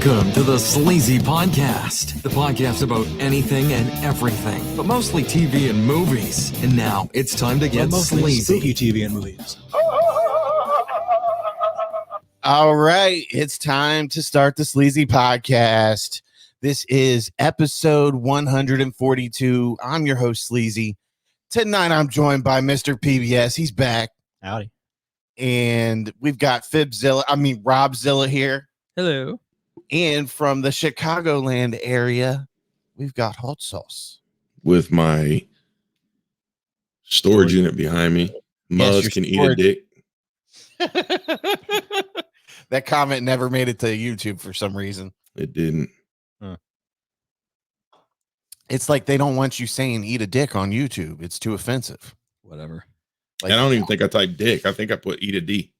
Welcome to the Sleazy Podcast, the podcast about anything and everything, but mostly TV and movies. And now it's time to get sleazy. Spooky TV and movies. All right, it's time to start the Sleazy Podcast. This is episode 142. I'm your host, Sleazy. Tonight, I'm joined by Mr. PBS. He's back. Howdy. And we've got Robzilla here. Hello. And from the Chicagoland area, we've got Hot Sauce. With my storage unit behind me. Muzz can eat a dick. That comment never made it to YouTube for some reason. It didn't. It's like they don't want you saying eat a dick on YouTube. It's too offensive. Whatever. Like, I don't even think I typed dick. I think I put eat a D.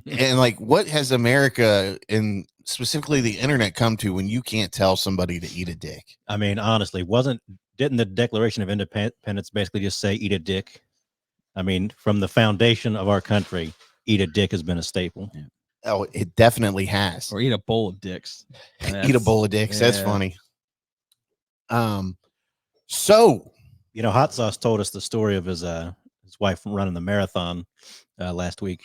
And like, what has America and specifically the internet come to when you can't tell somebody to eat a dick? I mean, honestly, didn't the Declaration of Independence basically just say eat a dick? I mean, from the foundation of our country, eat a dick has been a staple. Yeah. Oh, it definitely has. Or eat a bowl of dicks. Eat a bowl of dicks. Yeah. That's funny. So Hot Sauce told us the story of his wife running the marathon last week.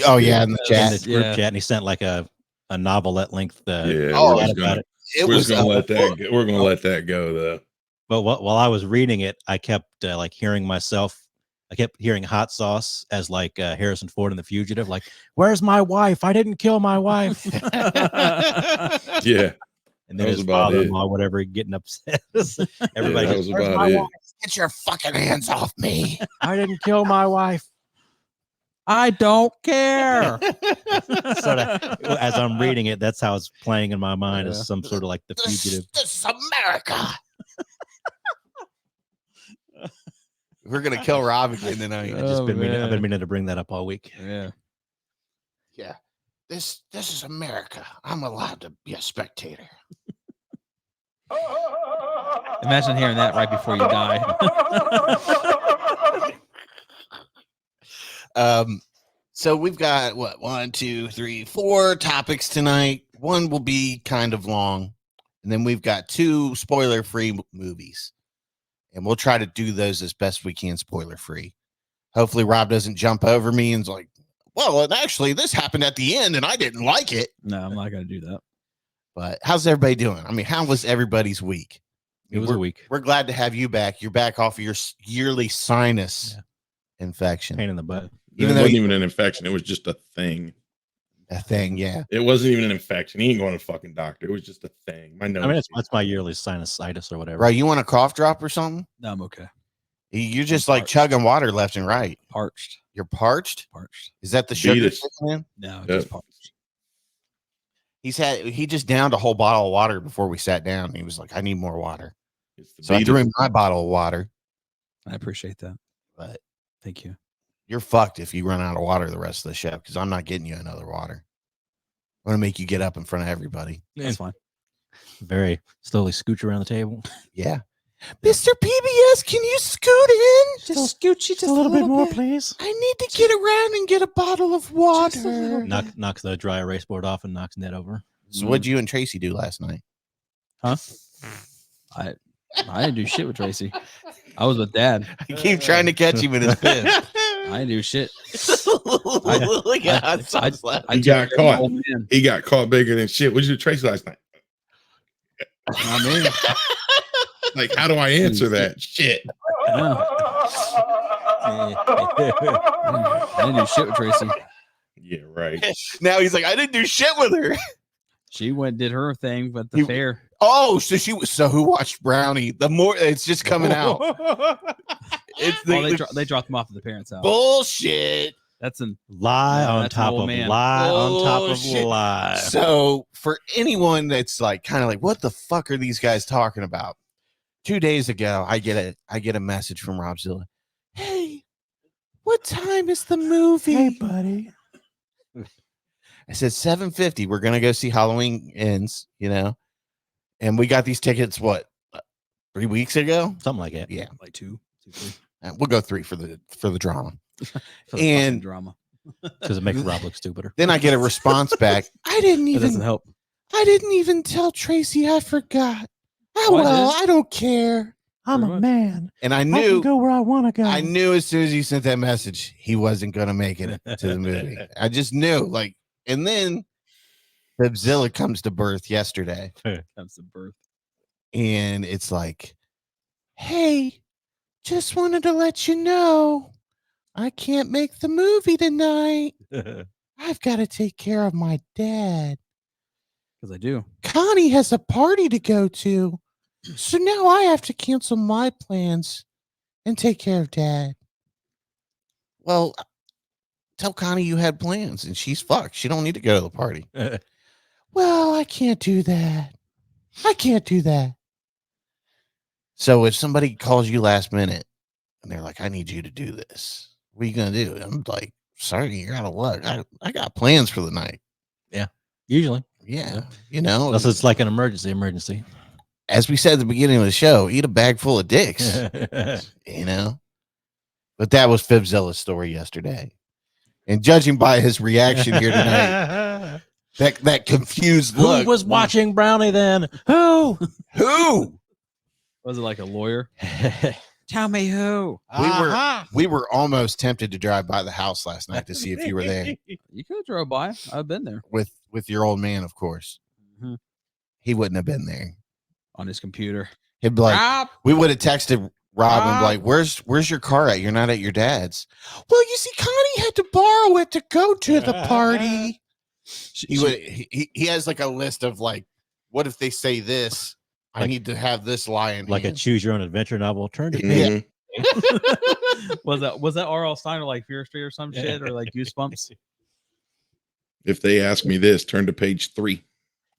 Oh yeah, in the chat. In the group chat, and he sent like a novelette length. Yeah, we're about it. We're gonna let that go though. But while I was reading it, I kept hearing myself. I kept hearing Hot Sauce as like Harrison Ford in The Fugitive, like, "Where's my wife? I didn't kill my wife." Yeah. And then his father-in-law, whatever, getting upset. Everybody that was about it. Get your fucking hands off me. I didn't kill my wife. I don't care. So as I'm reading it, that's how it's playing in my mind as some sort of like The Fugitive. This is America. We're gonna kill Rob again tonight. I've been meaning to bring that up all week. Yeah. Yeah. This is America. I'm allowed to be a spectator. Imagine hearing that right before you die. So we've got 1, 2, 3, 4 topics tonight. One will be kind of long, and then we've got 2 spoiler-free movies, and we'll try to do those as best we can spoiler-free. Hopefully Rob doesn't jump over me and's like, well, and actually this happened at the end and I didn't like it. No, I'm not going to do that. But how's everybody doing? I mean, how was everybody's week? It was a week. We're glad to have you back. You're back off of your yearly sinus infection. Pain in the butt. It wasn't even an infection. It was just a thing. A thing, yeah. It wasn't even an infection. He ain't going to fucking doctor. It was just a thing. My nose. I mean, that's my yearly sinusitis or whatever. Right, you want a cough drop or something? No, I'm okay. You're just like chugging water left and right. Parched. You're parched? Parched. Is that the sugar kicking in? No, Yep. just parched. He just downed a whole bottle of water before we sat down. He was like, I need more water. So I beat threw it. him my bottle of water. I appreciate that. But Thank you. you're fucked if you run out of water the rest of the show because I'm not getting you another water. I'm going to make you get up in front of everybody. That's fine. Very slowly scooch around the table. Yeah. Mr. PBS, can you scoot in? Just scooch you just a little bit more, please. I need to get around and get a bottle of water. Knocks the dry erase board off and knocks Ned over. So what'd you and Tracy do last night? Huh? I didn't do shit with Tracy. I was with Dad. I keep trying to catch him in his bed. I didn't do shit. Look at how Sauce laughed. He got caught. He got caught bigger than shit. What did you do to Tracy last night? I mean, Like, how do I answer that? Shit. no. I didn't do shit with Tracy. Yeah, right. Now he's like, I didn't do shit with her. She went did her thing with the fair. Oh, so who watched Brownie? The more it's just coming out. It's They dropped him off at the parents' house. bullshit. That's an Lie on that's top an old of man. lie on top of Bullshit. lie. So for anyone that's like kind of like, what the fuck are these guys talking about? 2 days ago, I get a message from Robzilla. Hey, what time is the movie? Hey, buddy. I said 7:50. We're gonna go see Halloween Ends, and we got these tickets. What, 3 weeks ago? Something like that. Yeah, like two, 3. we'll go 3 for the drama. For the And- fucking drama. Because it makes Rob look stupider. Then I get a response back. I didn't It doesn't even help. I didn't even tell Tracy I forgot. Oh, Oh, I well, did. I don't care. I'm Pretty a much. man. And I I can knew go where I want to go. I knew as soon as he sent that message, he wasn't going to make it to the movie. I just knew. Like, and then Fibzilla comes to birth yesterday. That's the birth. And it's like, hey, just wanted to let you know I can't make the movie tonight. I've got to take care of my dad. Because I do. Connie has a party to go to. So now I have to cancel my plans and take care of dad. Well, tell Connie you had plans and she's fucked. She don't need to go to the party. Well, I can't do that. I can't do that. So if somebody calls you last minute and they're like, I need you to do this, what are you going to do? I'm like, sorry, you're out of luck. I got plans for the night. Usually. Yeah. You know, Unless it's like an emergency. as we said at the beginning of the show, eat a bag full of dicks, you know? But that was Fibzilla's story yesterday. And judging by his reaction here tonight, that confused look. Who was watching Brownie then? Who? Who? Was it like a lawyer? Tell me who. We were almost tempted to drive by the house last night to see if you were there You could have drove by. I've been there. with your old man, of course. Mhm. He wouldn't have been there. On his computer. He'd be like, Rob, we would have texted Rob and be like, where's your car at? You're not at your dad's. Well, you see, Connie had to borrow it to go to the party. He has like a list of like, what if they say this? I need to have this lie in Like hand. a choose your own adventure novel. Turn to page. Mhm. was that R.L. Stein like Fear Street or some shit or like Goosebumps? If they ask me this, turn to page 3.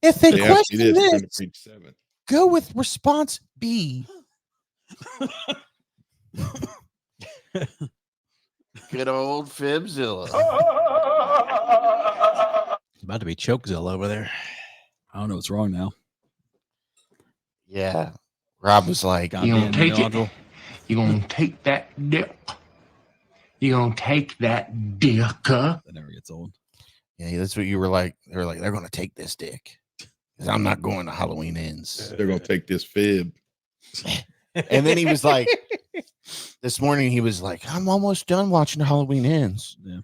If they If they ask me question this, turn to this, page 7. go with response B. Good old Fibzilla. It's about to be Chokezilla over there. I don't know what's wrong now. Yeah. Rob was like, Goddamn You gonna take nodule. it? You gonna take that dick? You gonna take that dick? That never gets old. yeah, that's what you were like. They were like, they're going to take this dick. 'Cause I'm not going to Halloween Ends. They're going to take this fib. And then he was like, this morning, he was like, I'm almost done watching Halloween Ends. Yeah.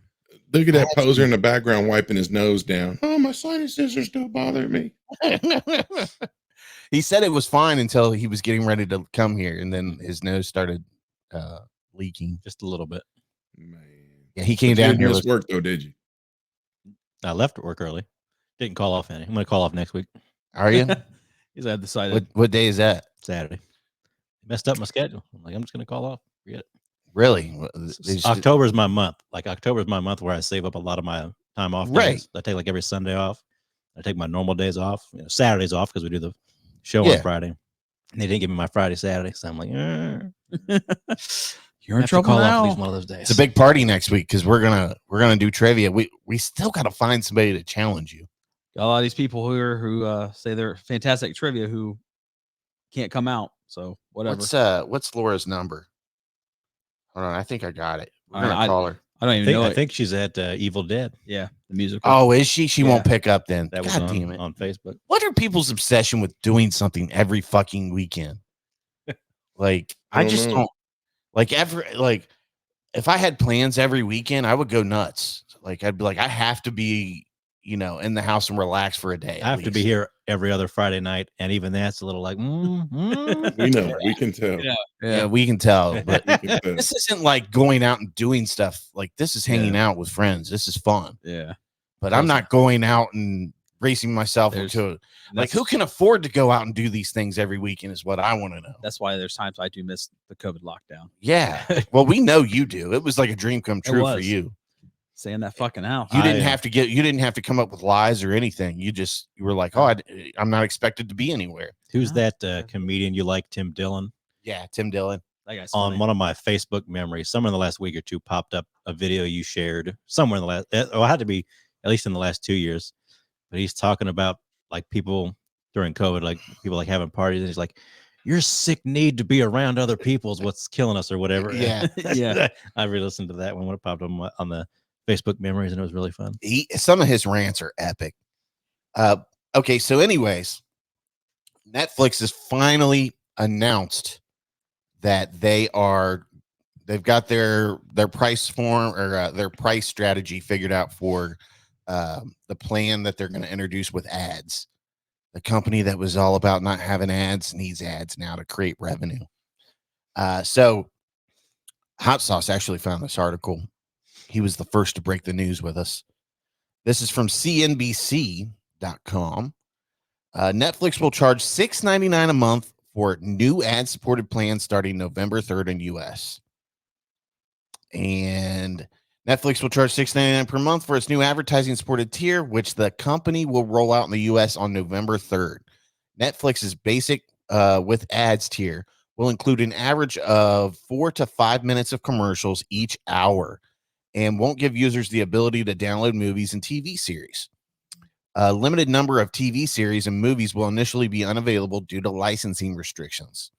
Look at that poser in the background wiping his nose down. Oh, my sinuses are still bothering me. He said it was fine until he was getting ready to come here. And then his nose started leaking. Just a little bit. Man. Yeah, he came But you down didn't here. miss work, though, did you? I left work early. Didn't call off any. I'm going to call off next week, Are you? He's had decided. What day is that? Saturday. Messed up my schedule. I'm like, I'm just going to call off. Forget it. Really? October is my month. Like October is my month where I save up a lot of my time off. Right. Days. I take like every Sunday off. I take my normal days off. Saturdays off because we do the show Yeah. on Friday. And they didn't give me my Friday, Saturday. So I'm like, You're in have to trouble call off now. at least one of those days. It's a big party next week because we're gonna do trivia. We still gotta find somebody to challenge you. Got a lot of these people who say they're fantastic trivia who can't come out. So whatever. What's Laura's number? Hold on, I think I got it. We're All right, gonna call her. I don't even know I it. think she's at Evil Dead. Yeah, the musical. Oh, is she? She won't Yeah. pick up then. That was God damn it. on Facebook. What are people's obsession with doing something every fucking weekend? Like, I I don't just know. don't like if I had plans every weekend, I would go nuts. Like, I'd be like, I have to be, in the house and relax for a day. I have to be here every other Friday night. And even that's a little like, We know. We can tell. Yeah, we can tell. But We can tell. this isn't like going out and doing stuff. Like, this is hanging out with friends. This is fun. Yeah. But I'm not going out and racing myself There's- into like, That's- who can afford to go out and do these things every weekend is what I want to know. That's why there's times I do miss the COVID lockdown. Yeah. Well, we know you do. It was like a dream come true for was. you. Stay in that fucking house. You didn't have to come up with lies or anything. You were like, oh, I'm not expected to be anywhere. who's that comedian you like, Tim Dillon? Yeah, Tim Dillon. That guy's On funny. one of my Facebook memories, somewhere in the last week or two, popped up a video you shared somewhere in the last, it had to be at least in the last 2 years. But he's talking about like people during COVID, like people like having parties. And he's like, your sick need to be around other people is what's killing us or whatever. Yeah. Yeah. I re-listened to that one when it popped up on the Facebook memories and it was really fun. Some of his rants are epic. Okay, so anyways, Netflix has finally announced that they've got their price form or their price strategy figured out for the plan that they're going to introduce with ads. The company that was all about not having ads needs ads now to create revenue. So Hot Sauce actually found this article. He was the first to break the news with us. This is from CNBC.com. Netflix will charge $6.99 a month for new ad-supported plans starting November 3rd in U.S. And Netflix will charge $6.99 per month for its new advertising-supported tier, which the company will roll out in the U.S. on November 3rd. Netflix's basic with ads tier will include an average of 4 to 5 minutes of commercials each hour and won't give users the ability to download movies and TV series. A limited number of TV series and movies will initially be unavailable due to licensing restrictions.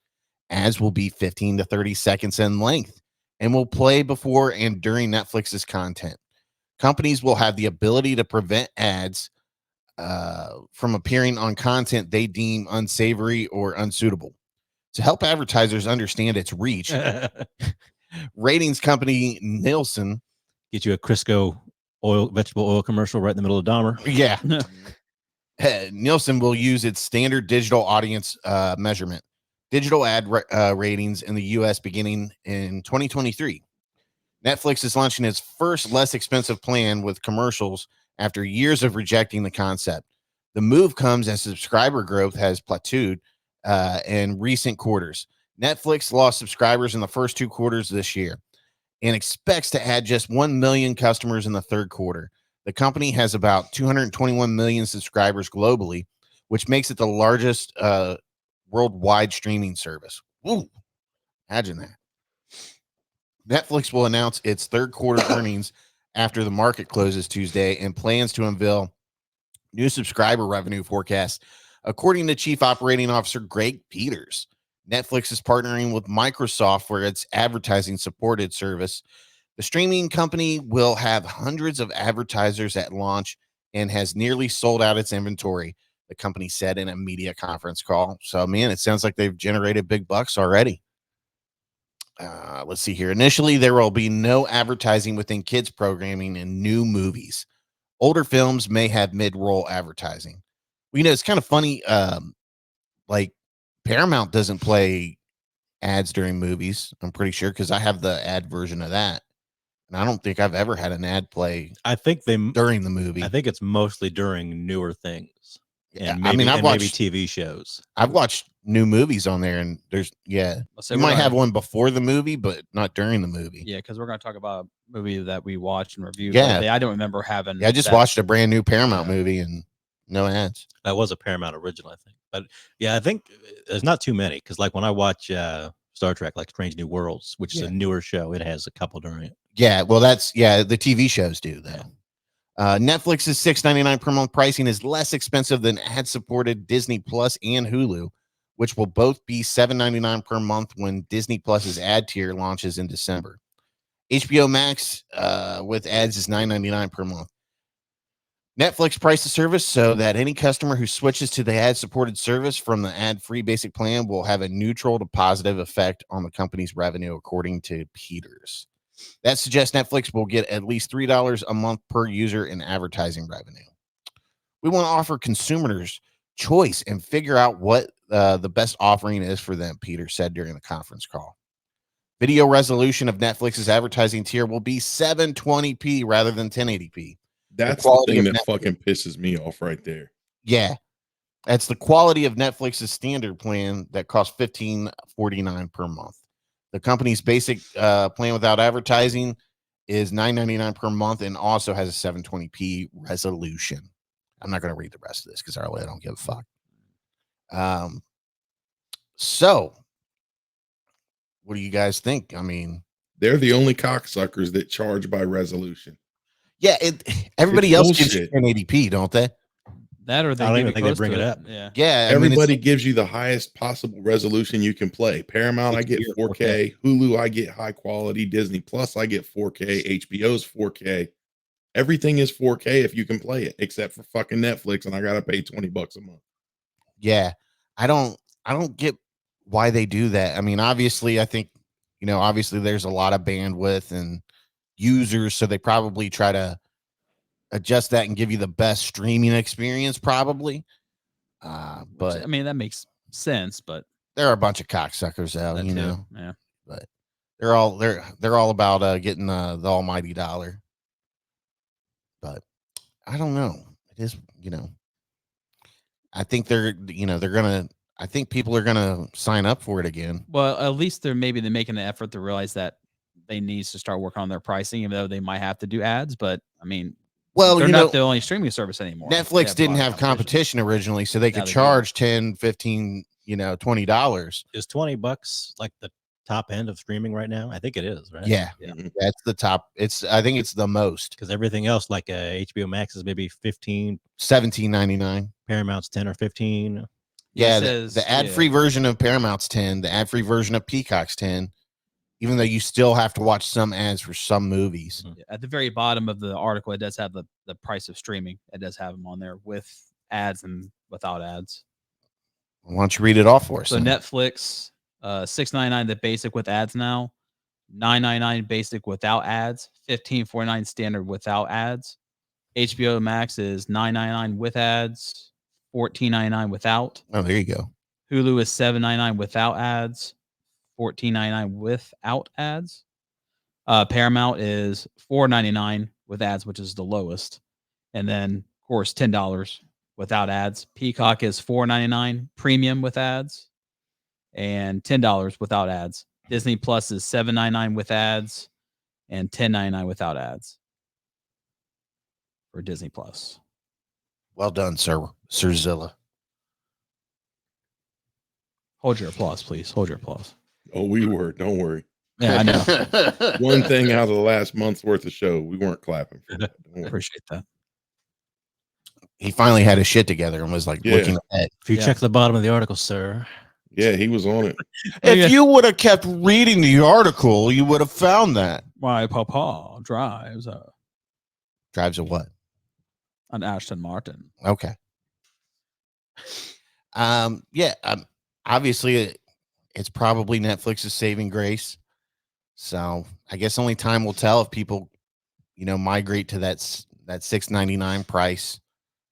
Ads will be 15 to 30 seconds in length and will play before and during Netflix's content. Companies will have the ability to prevent ads from appearing on content they deem unsavory or unsuitable. To help advertisers understand its reach, ratings company Nielsen Get you a Crisco vegetable oil commercial right in the middle of Dahmer. Yeah. Nielsen will use its standard digital audience measurement, digital ad ratings in the U.S. beginning in 2023. Netflix is launching its first less expensive plan with commercials after years of rejecting the concept. The move comes as subscriber growth has plateaued in recent quarters. Netflix lost subscribers in the first 2 quarters this year and expects to add just 1 million customers in the third quarter. The company has about 221 million subscribers globally, which makes it the largest worldwide streaming service. Woo, imagine that. Netflix will announce its third quarter earnings after the market closes Tuesday and plans to unveil new subscriber revenue forecasts, according to Chief Operating Officer Greg Peters. Netflix is partnering with Microsoft for its advertising supported service. The streaming company will have hundreds of advertisers at launch and has nearly sold out its inventory, the company said in a media conference call. So, man, it sounds like they've generated big bucks already. Let's see here. Initially, there will be no advertising within kids programming and new movies. Older films may have mid-roll advertising. Well, you know, it's kind of funny. Like Paramount doesn't play ads during movies. I'm pretty sure because I have the ad version of that. And I don't think I've ever had an ad play I think during the movie. I think it's mostly during newer things. Yeah, And maybe, maybe TV shows. I've watched new movies on there, and there's you might have one before the movie, but not during the movie. Yeah, because we're going to talk about a movie that we watched and reviewed. Yeah, I don't remember having. Yeah, I just watched a brand new Paramount movie and no ads. That was a Paramount original, I think. But yeah, I think there's not too many because, like, when I watch Star Trek, like Strange New Worlds, which is a newer show, it has a couple during it. Yeah, well, the TV shows do though. Netflix's $6.99 per month pricing is less expensive than ad-supported Disney Plus and Hulu, which will both be $7.99 per month when Disney Plus's ad tier launches in December. HBO Max with ads is $9.99 per month. Netflix priced the service so that any customer who switches to the ad-supported service from the ad-free basic plan will have a neutral to positive effect on the company's revenue, according to Peters. That suggests Netflix will get at least $3 a month per user in advertising revenue. We want to offer consumers choice and figure out what the best offering is for them, Peter said during the conference call. Video resolution of Netflix's advertising tier will be 720p rather than 1080p. That's the thing that fucking pisses me off right there. Yeah. That's the quality of Netflix's standard plan that costs $15.49 per month. The company's basic plan without advertising is $9.99 per month and also has a 720p resolution. I'm not going to read the rest of this because I really don't give a fuck. So, what do you guys think? I mean, they're the only cocksuckers that charge by resolution. Yeah, everybody else gives you 1080p, don't they? That or they I don't give even think they bring it up. Yeah. Everybody gives you the highest possible resolution you can play. Paramount, I get 4K. Hulu, I get high quality. Disney Plus, I get 4K. HBO's 4K. Everything is 4K if you can play it, except for fucking Netflix, and I gotta pay $20 a month. Yeah, I don't get why they do that. I mean, obviously, I think obviously there's a lot of bandwidth and users, so they probably try to adjust that and give you the best streaming experience, probably. But I mean, that makes sense, but there are a bunch of cocksuckers out, that you too, know. yeah. But they're all about getting the almighty dollar. But I don't know. It is, I think I think people are gonna sign up for it again. Well, at least they're making the effort to realize that they need to start working on their pricing, even though they might have to do ads. But I mean, Well, they're not the only streaming service anymore. They Netflix a didn't lot of have competition originally, so they Now could they do. charge 10, 15, $20. Is $20 like the top end of streaming right now? I think it is, right? Yeah, Yeah. that's the top. I think it's the most. Because everything else, like HBO Max, is maybe 15. $17.99. Paramount's 10 or 15. Yeah, It says, the ad-free version of Paramount's 10, the ad-free version of Peacock's 10, even though you still have to watch some ads for some movies. At the very bottom of the article, it does have the price of streaming. It does have them on there with ads and without ads. Why don't you read it off for us? So then? Netflix, $6.99 the basic with ads now, $9.99 basic without ads, $15.49 standard without ads. HBO Max is $9.99 with ads, $14.99 without. Oh, there you go. Hulu is $7.99 without ads, $14.99 without ads. Paramount is $4.99 with ads, which is the lowest, and then of course $10 without ads. Peacock is $4.99 premium with ads, and $10 without ads. Disney Plus is $7.99 with ads, and $10.99 without ads for Disney Plus. Well done, Sir Zilla. Hold your applause, please. Hold your applause. Oh, we were. Don't worry. Yeah, I know. One thing out of the last month's worth of show, we weren't clapping for that. Don't worry. Appreciate that. He finally had his shit together and was like looking ahead. If you Yeah. check the bottom of the article, sir. Yeah, he was on it. If you would have kept reading the article, you would have found that. My papa drives Drives a what? an Aston Martin. Okay. Yeah. Obviously, it's probably Netflix's saving grace. So I guess only time will tell if people, migrate to that $6.99 price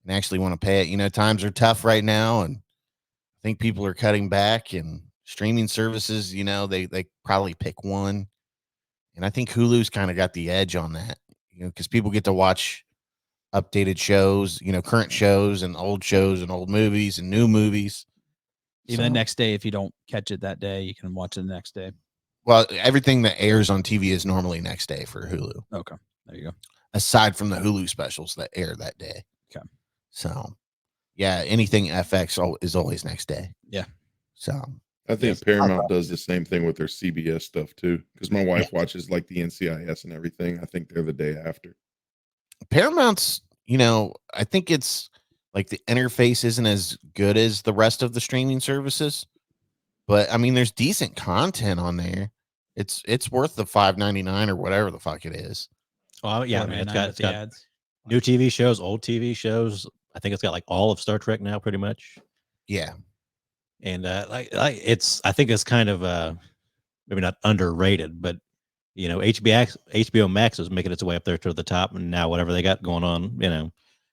and actually want to pay it. Times are tough right now, and I think people are cutting back. And streaming services, they probably pick one. And I think Hulu's kind of got the edge on that, because people get to watch updated shows, current shows and old movies and new movies. Even the next day, if you don't catch it that day, you can watch it the next day. Well, everything that airs on TV is normally next day for Hulu. Okay. There you go. Aside from the Hulu specials that air that day. Okay. So, yeah, anything FX is always next day. Yeah. So, I think Paramount does the same thing with their CBS stuff too, because my wife watches like the NCIS and everything. I think they're the day after. Paramount's, I think it's like the interface isn't as good as the rest of the streaming services, but I mean, there's decent content on there. It's worth the $5.99 or whatever the fuck it is. Oh yeah, I mean, it's $4.99 got ads. new TV shows, old TV shows. I think it's got like all of Star Trek now, pretty much. Yeah. And I think it's kind of maybe not underrated, but HBO Max is making its way up there to the top, and now whatever they got going on,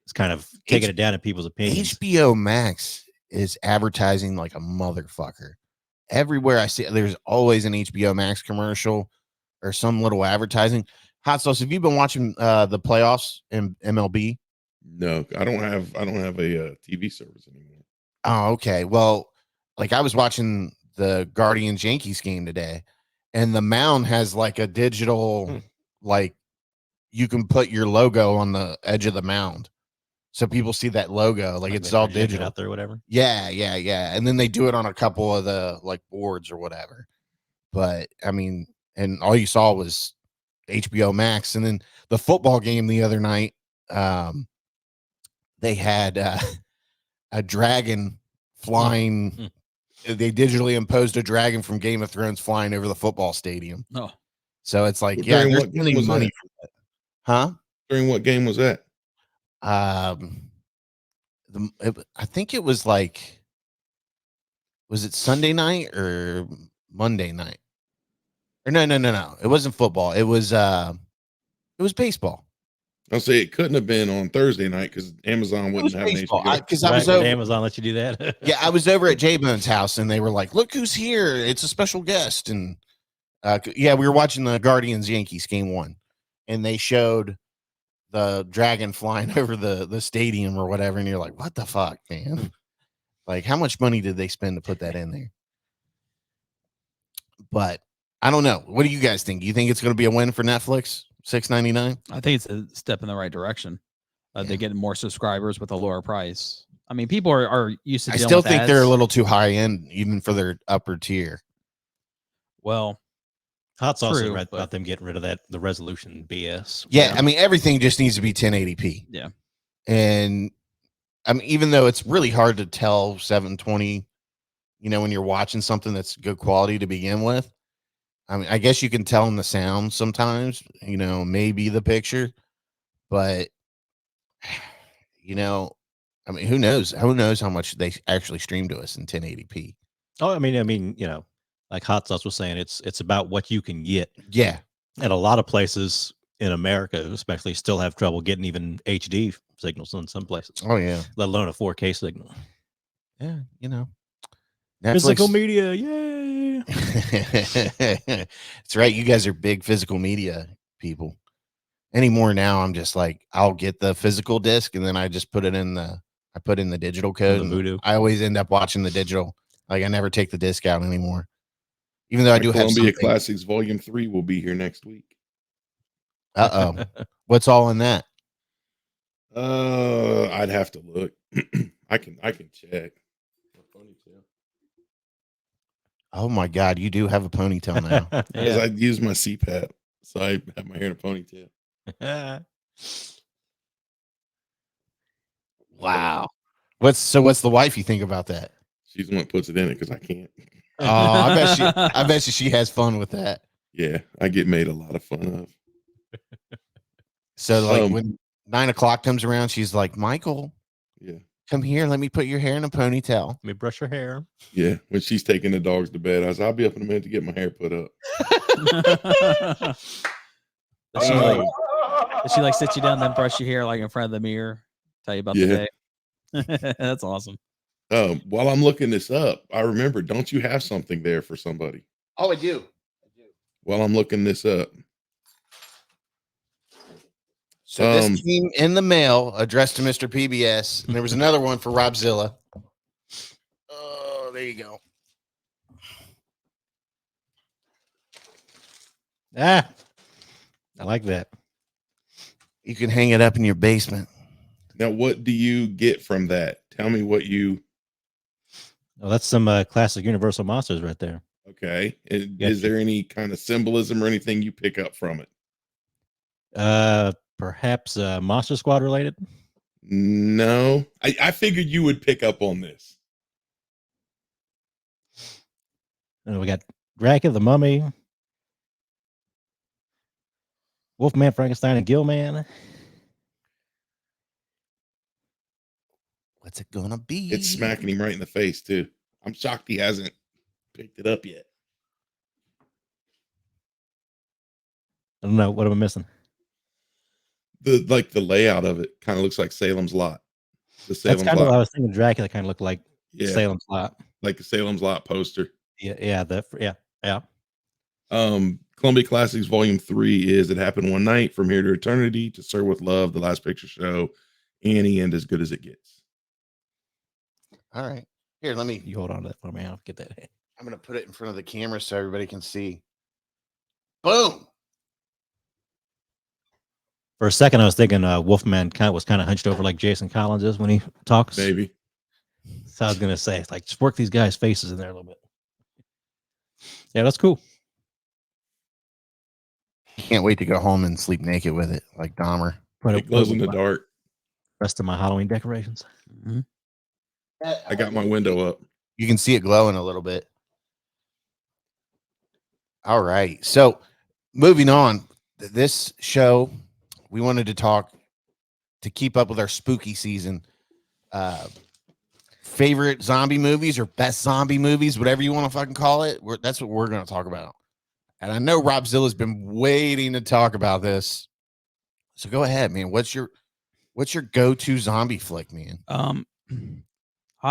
it's kind of taking it down in people's opinions. HBO Max is advertising like a motherfucker. Everywhere I see, there's always an HBO Max commercial or some little advertising. Hot Sauce, have you been watching the playoffs in MLB? No, I don't have a TV service anymore. Oh, okay. Well, like I was watching the Guardians Yankees game today, and the mound has like a digital, like you can put your logo on the edge of the mound. So people see that logo, like it's all digital out there, whatever. Yeah. And then they do it on a couple of the like boards or whatever. But I mean, and all you saw was HBO Max. And then the football game the other night, they had a dragon flying. They digitally imposed a dragon from Game of Thrones flying over the football stadium. Oh, so it's like, Well, yeah, during they're what game spending was money that? for that. Huh? During what game was that? I think it was like, was it Sunday night or Monday night? Or no. It wasn't football. It was baseball. I'll say it couldn't have been on Thursday night because Amazon It wouldn't was have an baseball. HBO. Because I Right, was would over. Amazon let you do that? Yeah, I was over at J Bone's house, and they were like, "Look who's here! It's a special guest." And we were watching the Guardians Yankees game 1, and they showed the dragon flying over the stadium or whatever, and you're like, "What the fuck, man? Like, how much money did they spend to put that in there?" But I don't know. What do you guys think? Do you think it's going to be a win for Netflix? $6.99. I think it's a step in the right direction. They get more subscribers with a lower price. I mean, people are used to. I dealing still with think ads. they're a little too high end, even for their upper tier. Well, Hot's also True, right but- about them getting rid of the resolution BS. Yeah, I mean, everything just needs to be 1080p. Yeah. And I mean, even though it's really hard to tell 720, when you're watching something that's good quality to begin with, I mean, I guess you can tell in the sound sometimes, maybe the picture, but I mean, who knows? Who knows how much they actually stream to us in 1080p? Oh, I mean, like Hot Sauce was saying, it's about what you can get. Yeah. And a lot of places in America, especially, still have trouble getting even HD signals in some places, Oh, yeah. let alone a 4K signal. Yeah. Physical media, yay! That's right. You guys are big physical media people. Anymore now, I'm just like, I'll get the physical disc and then I just put in the digital code. The And Voodoo. I always end up watching the digital. Like, I never take the disc out anymore. Even though I do have Columbia something. Classics Volume 3 will be here next week. What's all in that? I'd have to look. I can check. Oh my God, you do have a ponytail now. Because I use my CPAP, so I have my hair in a ponytail. Wow. What's the wife you think about that? She's the one that puts it in it because I can't. Oh, I bet she has fun with that. Yeah, I get made a lot of fun of. So like when 9 o'clock comes around, she's like, Michael, yeah, come here. Let me put your hair in a ponytail. Let me brush your hair. Yeah, when she's taking the dogs to bed, I was, I'll be up in a minute to get my hair put up. Does she like sit you down, then brush your hair like in front of the mirror, tell you about the day? That's awesome. While I'm looking this up, I remember, don't you have something there for somebody? Oh, I do. While I'm looking this up. So this came in the mail addressed to Mr. PBS. And there was another one for Robzilla. Oh, there you go. I like that. You can hang it up in your basement. Now, what do you get from that? Tell me what you... Oh, that's some classic Universal monsters right there. Okay. Is there any kind of symbolism or anything you pick up from it? Perhaps Monster Squad related? No. I figured you would pick up on this. And we got Dracula, the Mummy, Wolfman, Frankenstein, and Gillman. What's it gonna be? It's smacking him right in the face, too. I'm shocked he hasn't picked it up yet. I don't know. What am I missing? The layout of it kind of looks like Salem's Lot. That's kind of what I was thinking. Dracula kind of looked like Salem's Lot, like the Salem's Lot poster. Yeah. Columbia Classics Volume 3 is It Happened One Night, From Here to Eternity, To Sir with Love, The Last Picture Show, Annie, and As Good as It Gets. All right. Here, let me. You hold on to that for me. I'll get that. I'm gonna put it in front of the camera so everybody can see. Boom. For a second, I was thinking Wolfman was kind of hunched over like Jason Collins is when he talks. Maybe. So I was gonna say, it's like, just work these guys' faces in there a little bit. Yeah, that's cool. Can't wait to go home and sleep naked with it, like Dahmer. It glows in the dark. Rest of my Halloween decorations. Mm-hmm. I got my window up. You can see it glowing a little bit. All right. So moving on, this show we wanted to talk to keep up with our spooky season. Favorite zombie movies or best zombie movies, whatever you want to fucking call it. That's what we're going to talk about. And I know Rob Zilla's been waiting to talk about this. So go ahead, man. What's your go-to zombie flick, man? I'm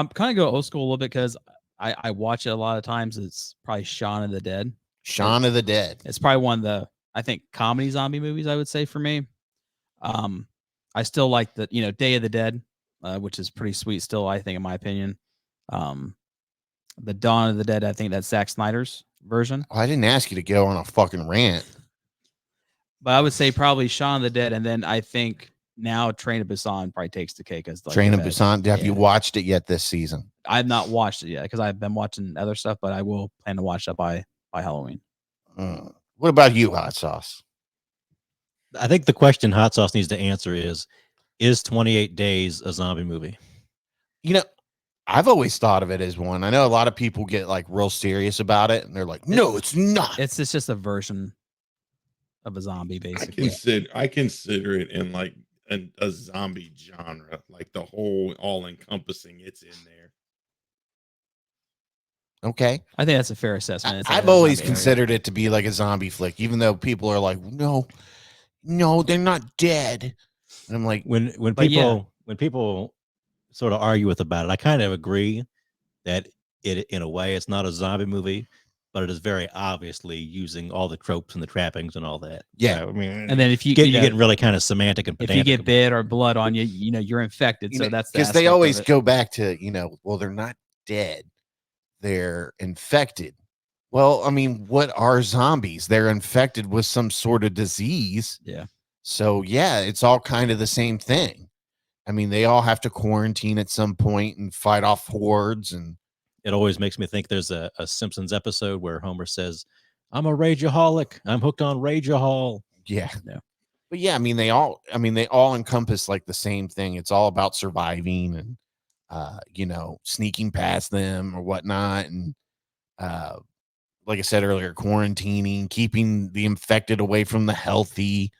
kind of go old school a little bit because I watch it a lot of times. It's probably Shaun of the Dead. Shaun of the Dead. It's probably one of the, I think, comedy zombie movies, I would say, for me. I still like the, Day of the Dead, which is pretty sweet still, I think, in my opinion. The Dawn of the Dead, I think that's Zack Snyder's version. Oh, I didn't ask you to go on a fucking rant. But I would say probably Shaun of the Dead, and then I think now Train to Busan probably takes the cake as Train to Busan. Have you watched it yet this season? I've not watched it yet because I've been watching other stuff, but I will plan to watch that by Halloween. What about you, Hot Sauce? I think the question Hot Sauce needs to answer is 28 Days a zombie movie? I've always thought of it as one. I know a lot of people get like real serious about it, and they're like, "No, it's not." It's just a version of a zombie, basically. I consider it in like a zombie genre, like the whole all-encompassing. It's in there. Okay, I think that's a fair assessment. I've always considered it to be like a zombie flick, even though people are like, "No, they're not dead." And I'm like, when people sort of argue about it, I kind of agree that in a way it's not a zombie movie, but it is very obviously using all the tropes and the trappings and all that. Yeah, so, I mean, and then if you get really kind of semantic and if you get bit or blood on you, you're infected. So that's because they always go back to well, they're not dead, they're infected. Well, I mean, what are zombies? They're infected with some sort of disease. Yeah. So yeah, it's all kind of the same thing. I mean, they all have to quarantine at some point and fight off hordes. And it always makes me think there's a Simpsons episode where Homer says, "I'm a rageaholic. I'm hooked on Rageahol." Yeah. But yeah, I mean, they all encompass like the same thing. It's all about surviving and, sneaking past them or whatnot. And like I said earlier, quarantining, keeping the infected away from the healthy.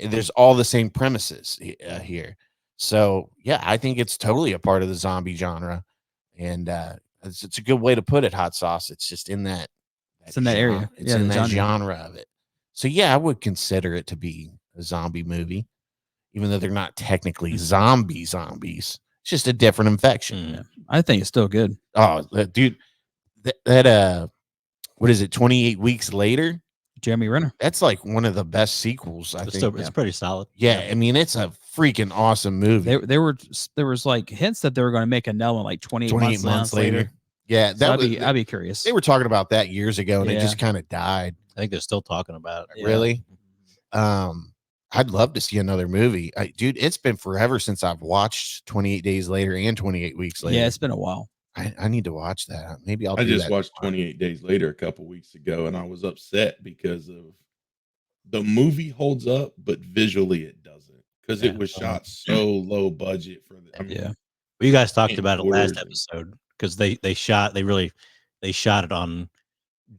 There's all the same premises here. So yeah, I think it's totally a part of the zombie genre, and it's a good way to put it. Hot Sauce. It's just in that. It's in that area. It's in that genre of it. So yeah, I would consider it to be a zombie movie, even though they're not technically zombies. It's just a different infection. Yeah. I think it's still good. Oh, dude, that what is it? 28 weeks later. Jeremy Renner. That's like one of the best sequels. I think it's pretty solid. Yeah, I mean, it's a freaking awesome movie. There was like hints that they were going to make another one like 28 months later. Yeah, I'd be curious. They were talking about that years ago, and it just kind of died. I think they're still talking about it. Yeah. Really? I'd love to see another movie. Dude, it's been forever since I've watched 28 Days Later and 28 Weeks Later. Yeah, it's been a while. I need to watch that. Maybe I just watched 28 Days Later a couple weeks ago, and I was upset because of the movie holds up, but visually it doesn't, because it was shot so low budget for the. Well, you guys talked about it last episode because they shot it on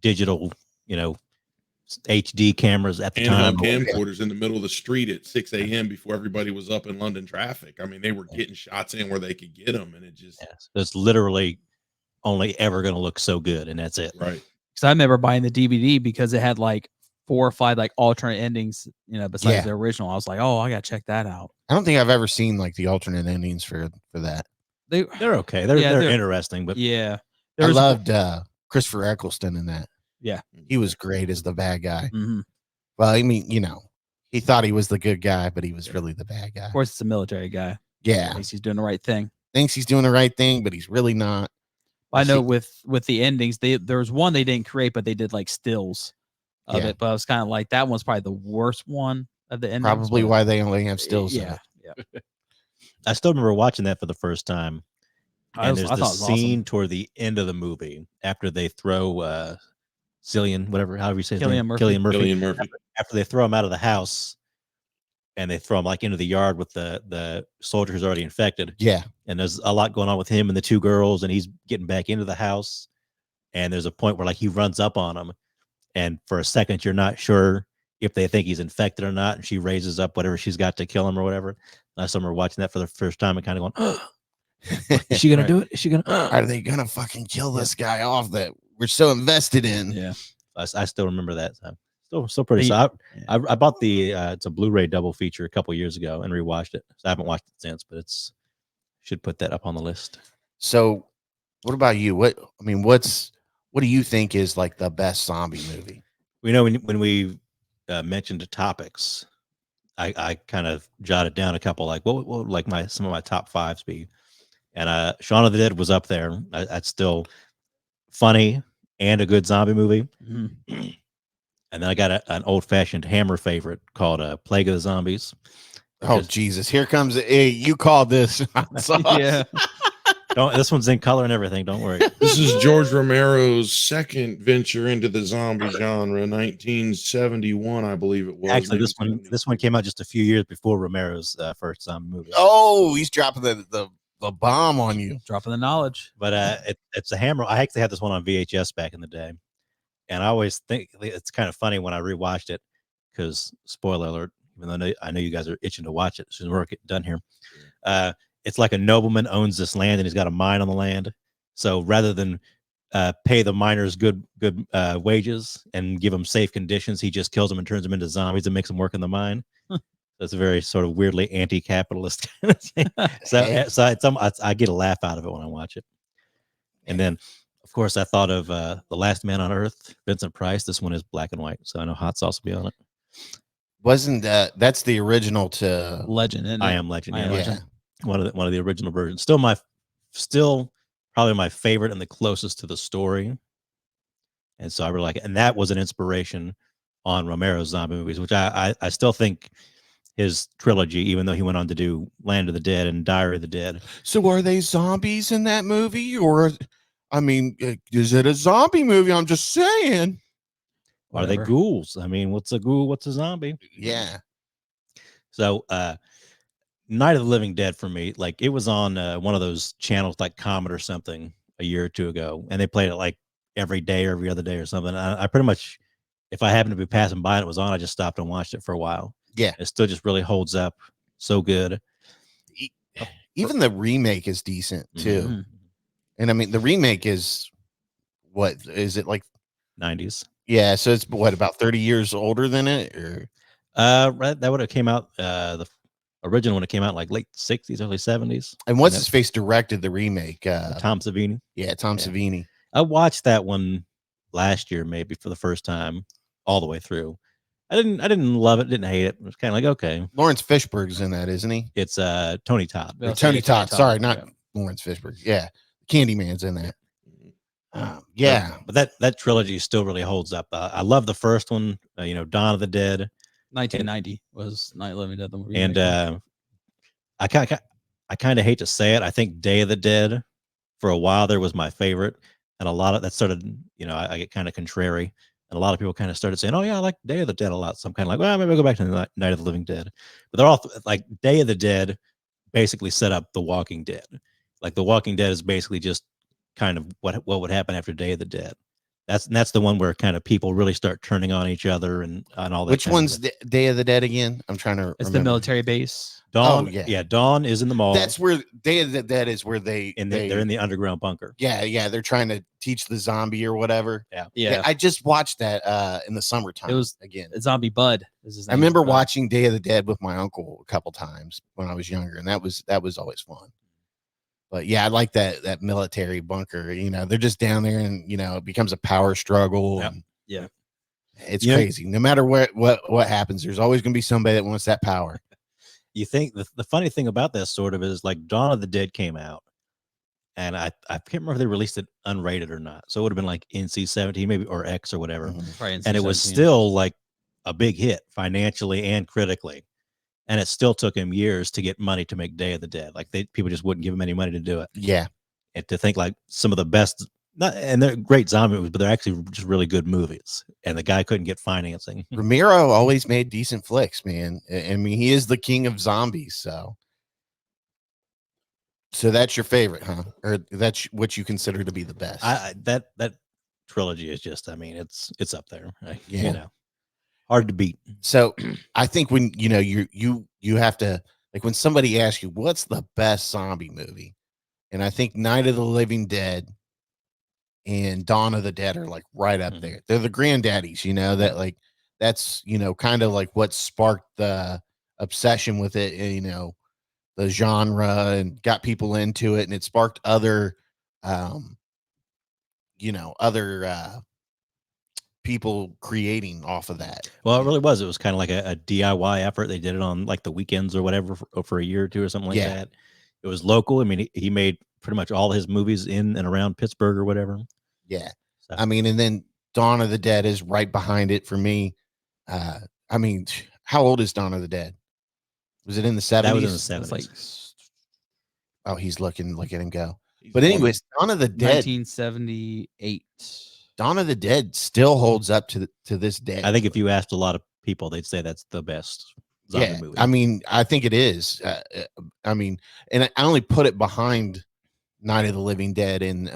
digital, HD cameras at the time. Camcorders in the middle of the street at 6 a.m. before everybody was up in London traffic. I mean, they were getting shots in where they could get them, and it just it's literally only ever going to look so good, and that's it. Right. Because I remember buying the DVD because it had like 4 or 5 like alternate endings, besides the original. I was like, oh, I gotta check that out. I don't think I've ever seen like the alternate endings for that. They're okay. They're interesting, but yeah, I loved Christopher Eccleston in that. Yeah, he was great as the bad guy. Mm-hmm. Well, I mean, he thought he was the good guy, but he was really the bad guy. Of course, it's a military guy. Yeah, thinks he's doing the right thing. Thinks he's doing the right thing, but he's really not. I know with the endings, there was one they didn't create, but they did like stills of it. But I was kind of like, that one's probably the worst one of the endings. Probably why they only have stills. Yeah. I still remember watching that for the first time. And there's this scene awesome. toward the end of the movie after they throw Cillian, however you say his Cillian name, Murphy. Cillian Murphy. After they throw him out of the house, and they throw him like into the yard with the soldier who's already infected. Yeah. And there's a lot going on with him and the 2 girls, and he's getting back into the house. And there's a point where like he runs up on him, and for a second you're not sure if they think he's infected or not, and she raises up whatever she's got to kill him or whatever. Last time we were watching that for the first time and kind of going, is she gonna do it? Is she gonna? Are they gonna fucking kill this guy off that we're so invested in? Yeah. I still remember that. So still pretty. Hey, So I bought the it's a Blu-ray double feature a couple years ago and rewatched it. So I haven't watched it since, but should put that up on the list. So, what about you? What do you think is like the best zombie movie? We know when we mentioned the topics, I kind of jotted down a couple like what would like some of my top fives be, and Shaun of the Dead was up there. That's still funny and a good zombie movie. Mm-hmm. And then I got an old fashioned Hammer favorite called Plague of the Zombies. Oh Jesus! Here comes you called this hot sauce. Yeah. This one's in color and everything. Don't worry. This is George Romero's second venture into the zombie genre, 1971, I believe it was. Actually, this one came out just a few years before Romero's first zombie movie. Oh, he's dropping the bomb on you. Dropping the knowledge. But it's a Hammer. I actually had this one on VHS back in the day, and I always think it's kind of funny when I rewatched it because spoiler alert. Even though I know you guys are itching to watch it, as soon as we're done here. It's like a nobleman owns this land and he's got a mine on the land. So rather than pay the miners good wages and give them safe conditions, he just kills them and turns them into zombies and makes them work in the mine. That's a very sort of weirdly anti-capitalist kind of thing. I get a laugh out of it when I watch it. And then, of course, I thought of The Last Man on Earth, Vincent Price. This one is black and white, so I know hot sauce will be on it. Wasn't that's the original to Legend? Isn't it? I Am Legend. I Am Yeah. Legend. One of the original versions. Still probably my favorite and the closest to the story. And so I really like it. And that was an inspiration on Romero's zombie movies, which I still think his trilogy, even though he went on to do Land of the Dead and Diary of the Dead. So are they zombies in that movie, or I mean, is it a zombie movie? I'm just saying. Are they ghouls? I mean, what's a ghoul? What's a zombie? Yeah. So Night of the Living Dead for me, like it was on one of those channels like Comet or something a year or two ago, and they played it like every day or every other day or something. I pretty much, if I happened to be passing by and it was on, I just stopped and watched it for a while. Yeah. It still just really holds up so good. Even the remake is decent too. Mm-hmm. And I mean, the remake is what is it like 90s? Yeah, so it's what about 30 years older than it, or that would have came out the original when it came out like late 60s, early 70s. And what's his face directed the remake? Tom Savini. Yeah, Tom Savini. I watched that one last year, maybe for the first time, all the way through. I didn't love it, didn't hate it. It was kind of like okay. Lawrence Fishburne's in that, isn't he? It's Tony Todd. Tony Todd. Sorry, not Lawrence Fishburne. Yeah, Candyman's in that. Yeah, but that trilogy still really holds up. I love the first one. Dawn of the Dead. 1990 was Night of the Living Dead the movie. And I kind of hate to say it. I think Day of the Dead for a while there was my favorite, and a lot of that started. I get kind of contrary, and a lot of people kind of started saying, "Oh yeah, I like Day of the Dead a lot." So I'm kind of like, well, maybe I'll go back to Night of the Living Dead. But they're all like Day of the Dead basically set up The Walking Dead. Like The Walking Dead is basically just kind of what would happen after Day of the Dead. That's the one where kind of people really start turning on each other and all that. Which one's Day of the Dead again? I'm trying to. It's remember. the military base. Dawn. Oh, yeah. Yeah, Dawn is in the mall. That's where Day of the Dead is where they're in the underground bunker. Yeah, they're trying to teach the zombie or whatever. Yeah. I just watched that in the summertime. It was again. Zombie Bud. Is his name. I remember watching Day of the Dead with my uncle a couple times when I was younger, and that was always fun. But yeah, I like that military bunker. They're just down there, and it becomes a power struggle. Yep. And Yeah, it's crazy. No matter what happens, there's always going to be somebody that wants that power. You think the funny thing about that sort of is like Dawn of the Dead came out, and I can't remember if they released it unrated or not. So it would have been like NC-17 maybe or X or whatever, and it was still like a big hit financially and critically. And it still took him years to get money to make Day of the Dead. Like people just wouldn't give him any money to do it. Yeah. And to think like some of the best, and they're great zombie movies, but they're actually just really good movies. And the guy couldn't get financing. Romero always made decent flicks, man. I mean, he is the king of zombies. So that's your favorite, huh? Or that's what you consider to be the best? That trilogy is just, I mean, it's up there. Right? Yeah. Hard to beat. So I think when you have to, like, when somebody asks you what's the best zombie movie, and I think Night of the Living Dead and Dawn of the Dead are like right up there. They're the granddaddies, that like that's kind of like what sparked the obsession with it, the genre, and got people into it, and it sparked other other people creating off of that. Well, it really was. It was kind of like a DIY effort. They did it on like the weekends or whatever for a year or two or something like that. It was local. I mean, he made pretty much all his movies in and around Pittsburgh or whatever. Yeah. So. I mean, and then Dawn of the Dead is right behind it for me. I mean, how old is Dawn of the Dead? Was it in the 70s? That was in the 70s. Like, oh, he's looking. Look at him go. He's But anyways, Dawn of the Dead. 1978. Dawn of the Dead still holds up to this day. I think if you asked a lot of people, they'd say that's the best zombie movie. I mean, I think it is. I mean, and I only put it behind Night of the Living Dead and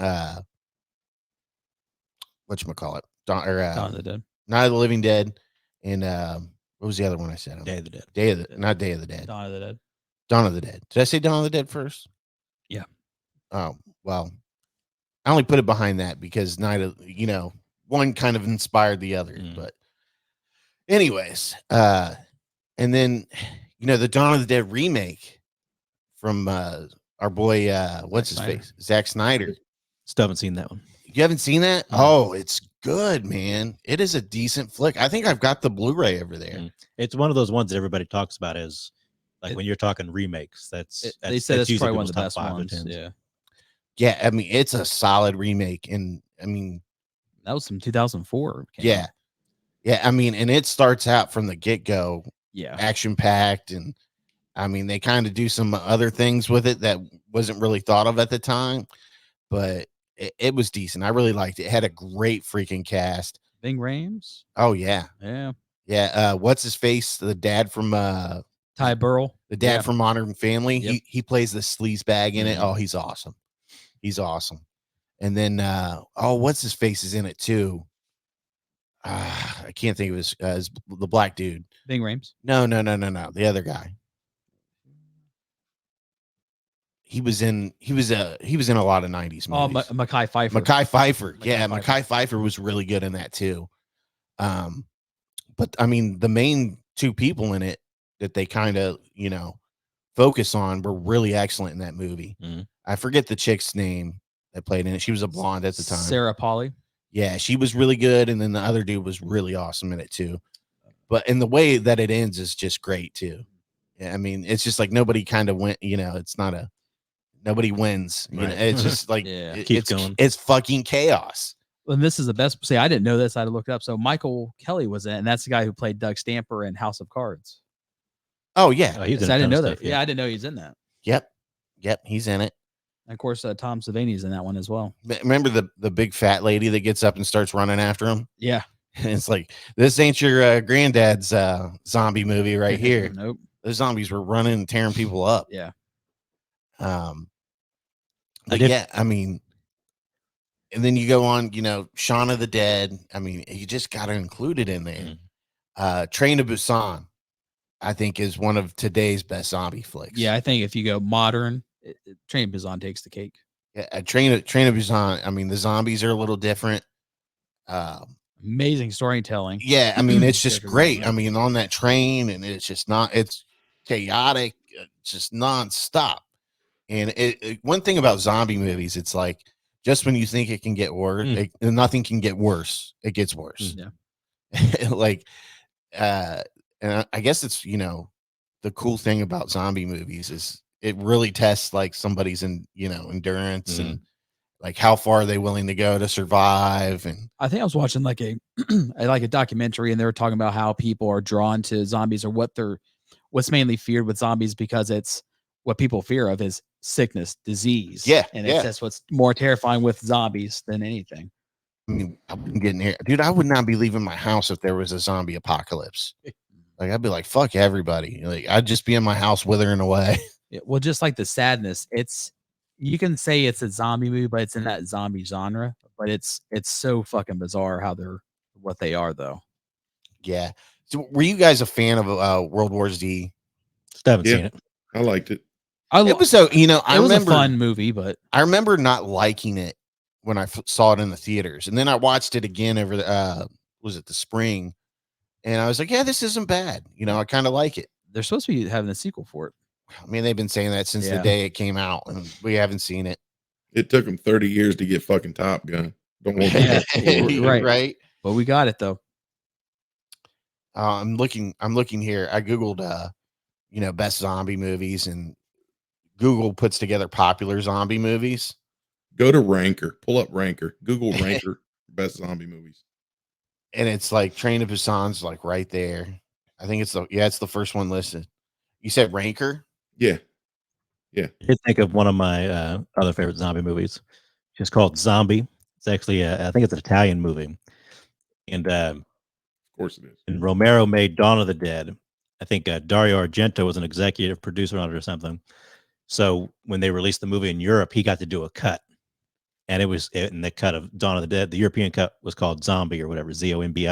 whatchamacallit? Dawn of the Dead. Night of the Living Dead and what was the other one I said? Day of the Dead. Not Day of the Dead. Dawn of the Dead. Dawn of the Dead. Did I say Dawn of the Dead first? Yeah. Oh, well, I only put it behind that because one kind of inspired the other. But anyways, and then, the Dawn of the Dead remake from our boy, what's his face? Zack Snyder. Still haven't seen that one. You haven't seen that? Oh, it's good, man. It is a decent flick. I think I've got the Blu-ray over there. It's one of those ones that everybody talks about as like when you're talking remakes. They said that's probably one of the best ones. Yeah. I mean, it's a solid remake, and I mean, that was from 2004. Yeah. I mean, and it starts out from the get-go, action-packed, and I mean, they kind of do some other things with it that wasn't really thought of at the time, but it was decent. I really liked it. It had a great freaking cast. Ving Rhames. Oh yeah. What's his face? The dad from Ty Burrell. The dad from Modern Family. Yep. He plays the sleaze bag in it. Oh, he's awesome. And then what's his face is in it too. I can't think of his the black dude. Ving Rhames. No. The other guy. He was in a lot of 90s movies. Oh, Mekhi Phifer. Mekhi Phifer. Mekhi Phifer was really good in that too. But I mean, the main two people in it that they kind of, focus on were really excellent in that movie. I forget the chick's name that played in it. She was a blonde at the time. Sarah Polley. Yeah, she was really good. And then the other dude was really awesome in it too. But in the way that it ends is just great too. Yeah, I mean, it's just like nobody kind of went, it's not nobody wins. Right. It's just like Keeps going. It's fucking chaos. And this is the best. See, I didn't know this. I had to look it up. So Michael Kelly was in it, and that's the guy who played Doug Stamper in House of Cards. Oh yeah, so I didn't know that. Yeah, I didn't know he's in that. Yep, he's in it. And of course, Tom Savini's in that one as well. Remember the big fat lady that gets up and starts running after him? Yeah, and it's like, this ain't your granddad's zombie movie right here. Nope, those zombies were running and tearing people up. Yeah. I mean, and then you go on, Shaun of the Dead. I mean, you just got to include it in there. Train to Busan, I think, is one of today's best zombie flicks. Yeah, I think if you go modern, Train to Busan takes the cake. Yeah, Train to Busan. I mean, the zombies are a little different. Amazing storytelling. Yeah, I mean, it's just great. I mean, on that train, and it's chaotic, just nonstop. And one thing about zombie movies, it's like, just when you think it can get worse, nothing can get worse. It gets worse. Yeah. And I guess it's, the cool thing about zombie movies is it really tests like somebody's endurance and like how far are they willing to go to survive. And I think I was watching like a documentary, and they were talking about how people are drawn to zombies, or what's mainly feared with zombies, because it's what people fear of is sickness, disease. Yeah. And that's what's more terrifying with zombies than anything. I mean, I wouldn't get in here. Dude, I would not be leaving my house if there was a zombie apocalypse. Like, I'd be like, fuck everybody. Like, I'd just be in my house withering away. Yeah, well, just like the sadness, you can say it's a zombie movie, but it's in that zombie genre. But it's so fucking bizarre how what they are, though. Yeah. So were you guys a fan of World War Z? Still haven't Yeah. seen it. I liked it. It was so, you know, it was a fun movie, but I remember not liking it when I saw it in the theaters, and then I watched it again over the was it the spring, and I was like, yeah, this isn't bad. You know, I kind of like it. they're supposed to be having a sequel for it. I mean, they've been saying that since the Yeah. day it came out, and we haven't seen it. It took them 30 years to get fucking Top Gun. Don't hold Yeah, that. right. Right. But we got it though. I'm looking here. I googled you know, best zombie movies, and Google puts together popular zombie movies. Go to Ranker. Pull up Ranker. Google Ranker best zombie movies. And it's like Train to Busan's like right there. I think it's the first one listed. You said Ranker? Yeah. I did think of one of my other favorite zombie movies. It's called Zombie. It's actually, I think it's an Italian movie. And Of course it is. and Romero made Dawn of the Dead. I think Dario Argento was an executive producer on it or something. So when they released the movie in Europe, he got to do a cut. And it was in the cut of Dawn of the Dead. The European cut was called Zombie or whatever, Zombi.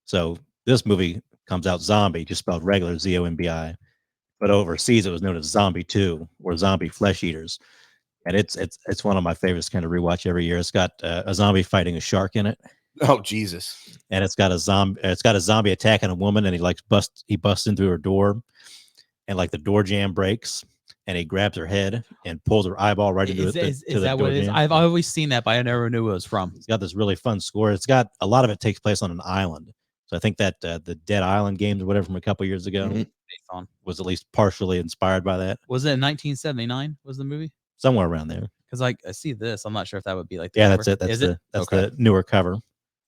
So this movie comes out Zombie, just spelled regular Zombi. But overseas, it was known as Zombie 2 or Zombie Flesh Eaters. And it's one of my favorites to kind of rewatch every year. It's got a zombie fighting a shark in it. Oh, Jesus. And it's got a zombie attacking a woman, and he busts in through her door, and like the door jamb breaks, and he grabs her head and pulls her eyeball right into the Is that what it is? I've always seen that, but I never knew where it was from. It's got this really fun score. It's got a lot of it takes place on an island. So I think that the Dead Island games or whatever from a couple years ago was at least partially inspired by that. Was it in 1979? Was the movie somewhere around there? Because I see this, I'm not sure if that would be like the cover. That's it. That's the newer cover.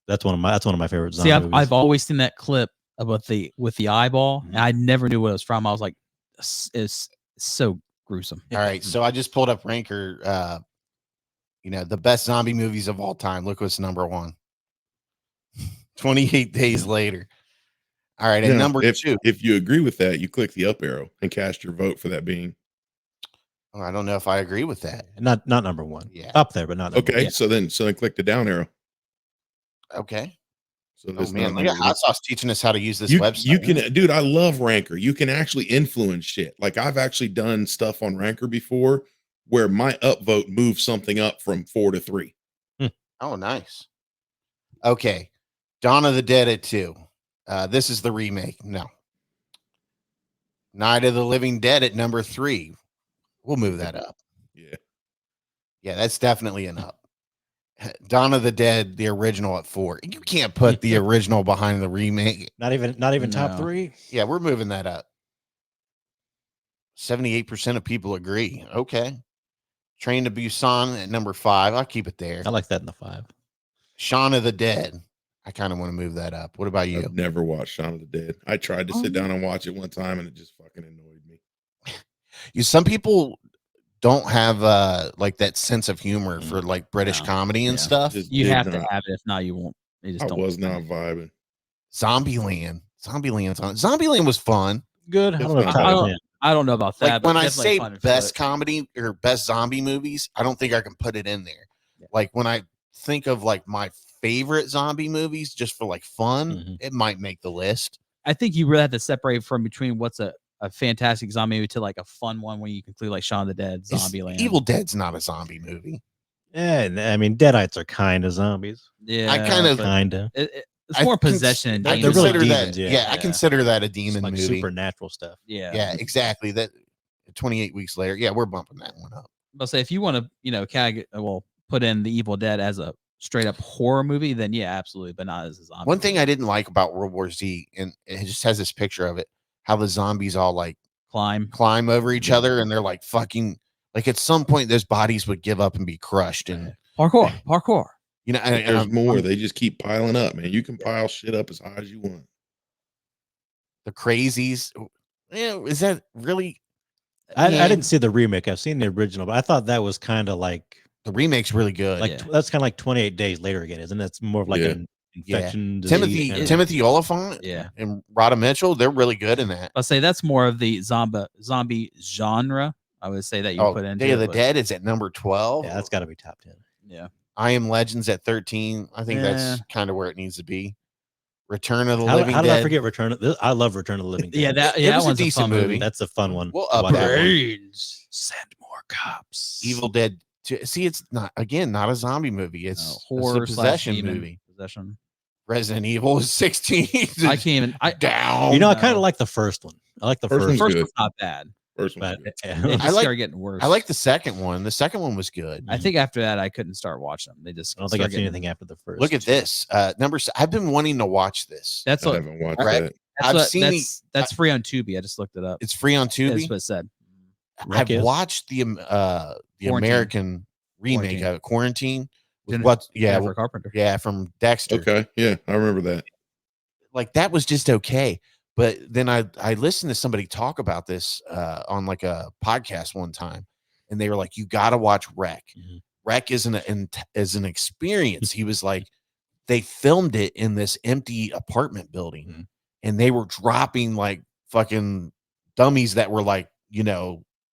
That's one of my favorite zombie movies. I've always seen that clip about with the eyeball, and I never knew what it was from. I was like, it's so gruesome. All right, so I just pulled up Ranker. You know, the best zombie movies of all time. Look what's number one. 28 days later. All right, and number two. If you agree with that, you click the up arrow and cast your vote for that being. Oh, I don't know if I agree with that. Not number one. Yeah, up there, but not okay. One. So then click the down arrow. Okay. So oh man, look at Hot Sauce teaching us how to use this website. You can, dude. I love Ranker. You can actually influence shit. Like I've actually done stuff on Ranker before, where my upvote moves something up from 4 to 3. Oh, nice. Okay, Dawn of the Dead at 2. This is the remake. No. Night of the Living Dead at number 3. We'll move that up. Yeah, that's definitely an up. Dawn of the Dead, the original at 4. You can't put the original behind the remake. Not even top 3. Yeah, we're moving that up. 78% of people agree. Okay. Train to Busan at number 5. I'll keep it there. I like that in the 5. Shaun of the Dead. I kind of want to move that up. What about you? I've never watched Shaun of the Dead. I tried to sit down and watch it one time, and it just fucking annoyed me. Some people don't have like that sense of humor for like British comedy and stuff. You have to have it. If not, you won't. I was not vibing. Zombieland. Zombieland was fun. Good. I don't know about that. Like when I say best comedy or best zombie movies, I don't think I can put it in there. Yeah. Like when I think of like my favorite zombie movies just for like fun, it might make the list. I think you really have to separate from between what's a fantastic zombie movie to like a fun one where you can include like Shaun of the Dead, Zombieland. Evil Dead's not a zombie movie. Yeah, I mean, Deadites are kind of zombies. Yeah, I kind of. It's more possession. I consider that. Yeah, I consider that a demon like movie. Supernatural stuff. Yeah, exactly. That 28 weeks later. Yeah, we're bumping that one up. I'll say if you want to, put in the Evil Dead as a straight up horror movie, then yeah, absolutely, but not as a zombie. One thing I didn't like about World War Z, and it just has this picture of it, how the zombies all like climb over each other, and they're like fucking like at some point those bodies would give up and be crushed. And parkour. You know, there's more. They just keep piling up, man. You can pile shit up as high as you want. The Crazies. Yeah, is that really? I didn't see the remake. I've seen the original, but I thought that was kind of like the remake's really good. Like that's kind of like 28 Days Later again, isn't it? It's more of like an infection. Disease Timothy Oliphant, and Rhoda Mitchell, they're really good in that. I'll say that's more of the zombie genre. I would say that you put in. Day of the Dead is at number 12. Yeah, that's got to be top 10. Yeah. I Am Legends at 13. I think that's kind of where it needs to be. Return of the How Living did Dead. I forget Return of I love Return of the Living Dead. Yeah, that It was a one's decent fun movie. That's a fun one. We'll to up watch. that one. Brains. Send more cops. Evil Dead. See, it's not a zombie movie. It's a horror possession / demon movie. Possession. Resident Evil is 16. I can't even. down. You know, I no. kind of like the first one. I like the First first one's one. First good. one's not bad. First one's But good. They I just like- started getting worse. I like the second one. The second one was good. I think after that, I couldn't start watching them. They just. I don't think I've started seen getting- anything after the first. Look at two. this. I've been wanting to watch this. That's I what. haven't watched Right. that. I've seen That's free on Tubi. I just looked it up. It's free on That's Tubi. what it said. I've Wreck is? watched the Quarantine. American remake of Quarantine. With Jennifer- what? Yeah, Jennifer Carpenter. yeah, from Dexter. Okay. Yeah, I remember that. Like that was just okay. But then I listened to somebody talk about this on like a podcast one time, and they were like, "You got to watch Wreck. Mhm. Wreck is an experience." He was like, they filmed it in this empty apartment building, Mhm. and they were dropping like fucking dummies that were like,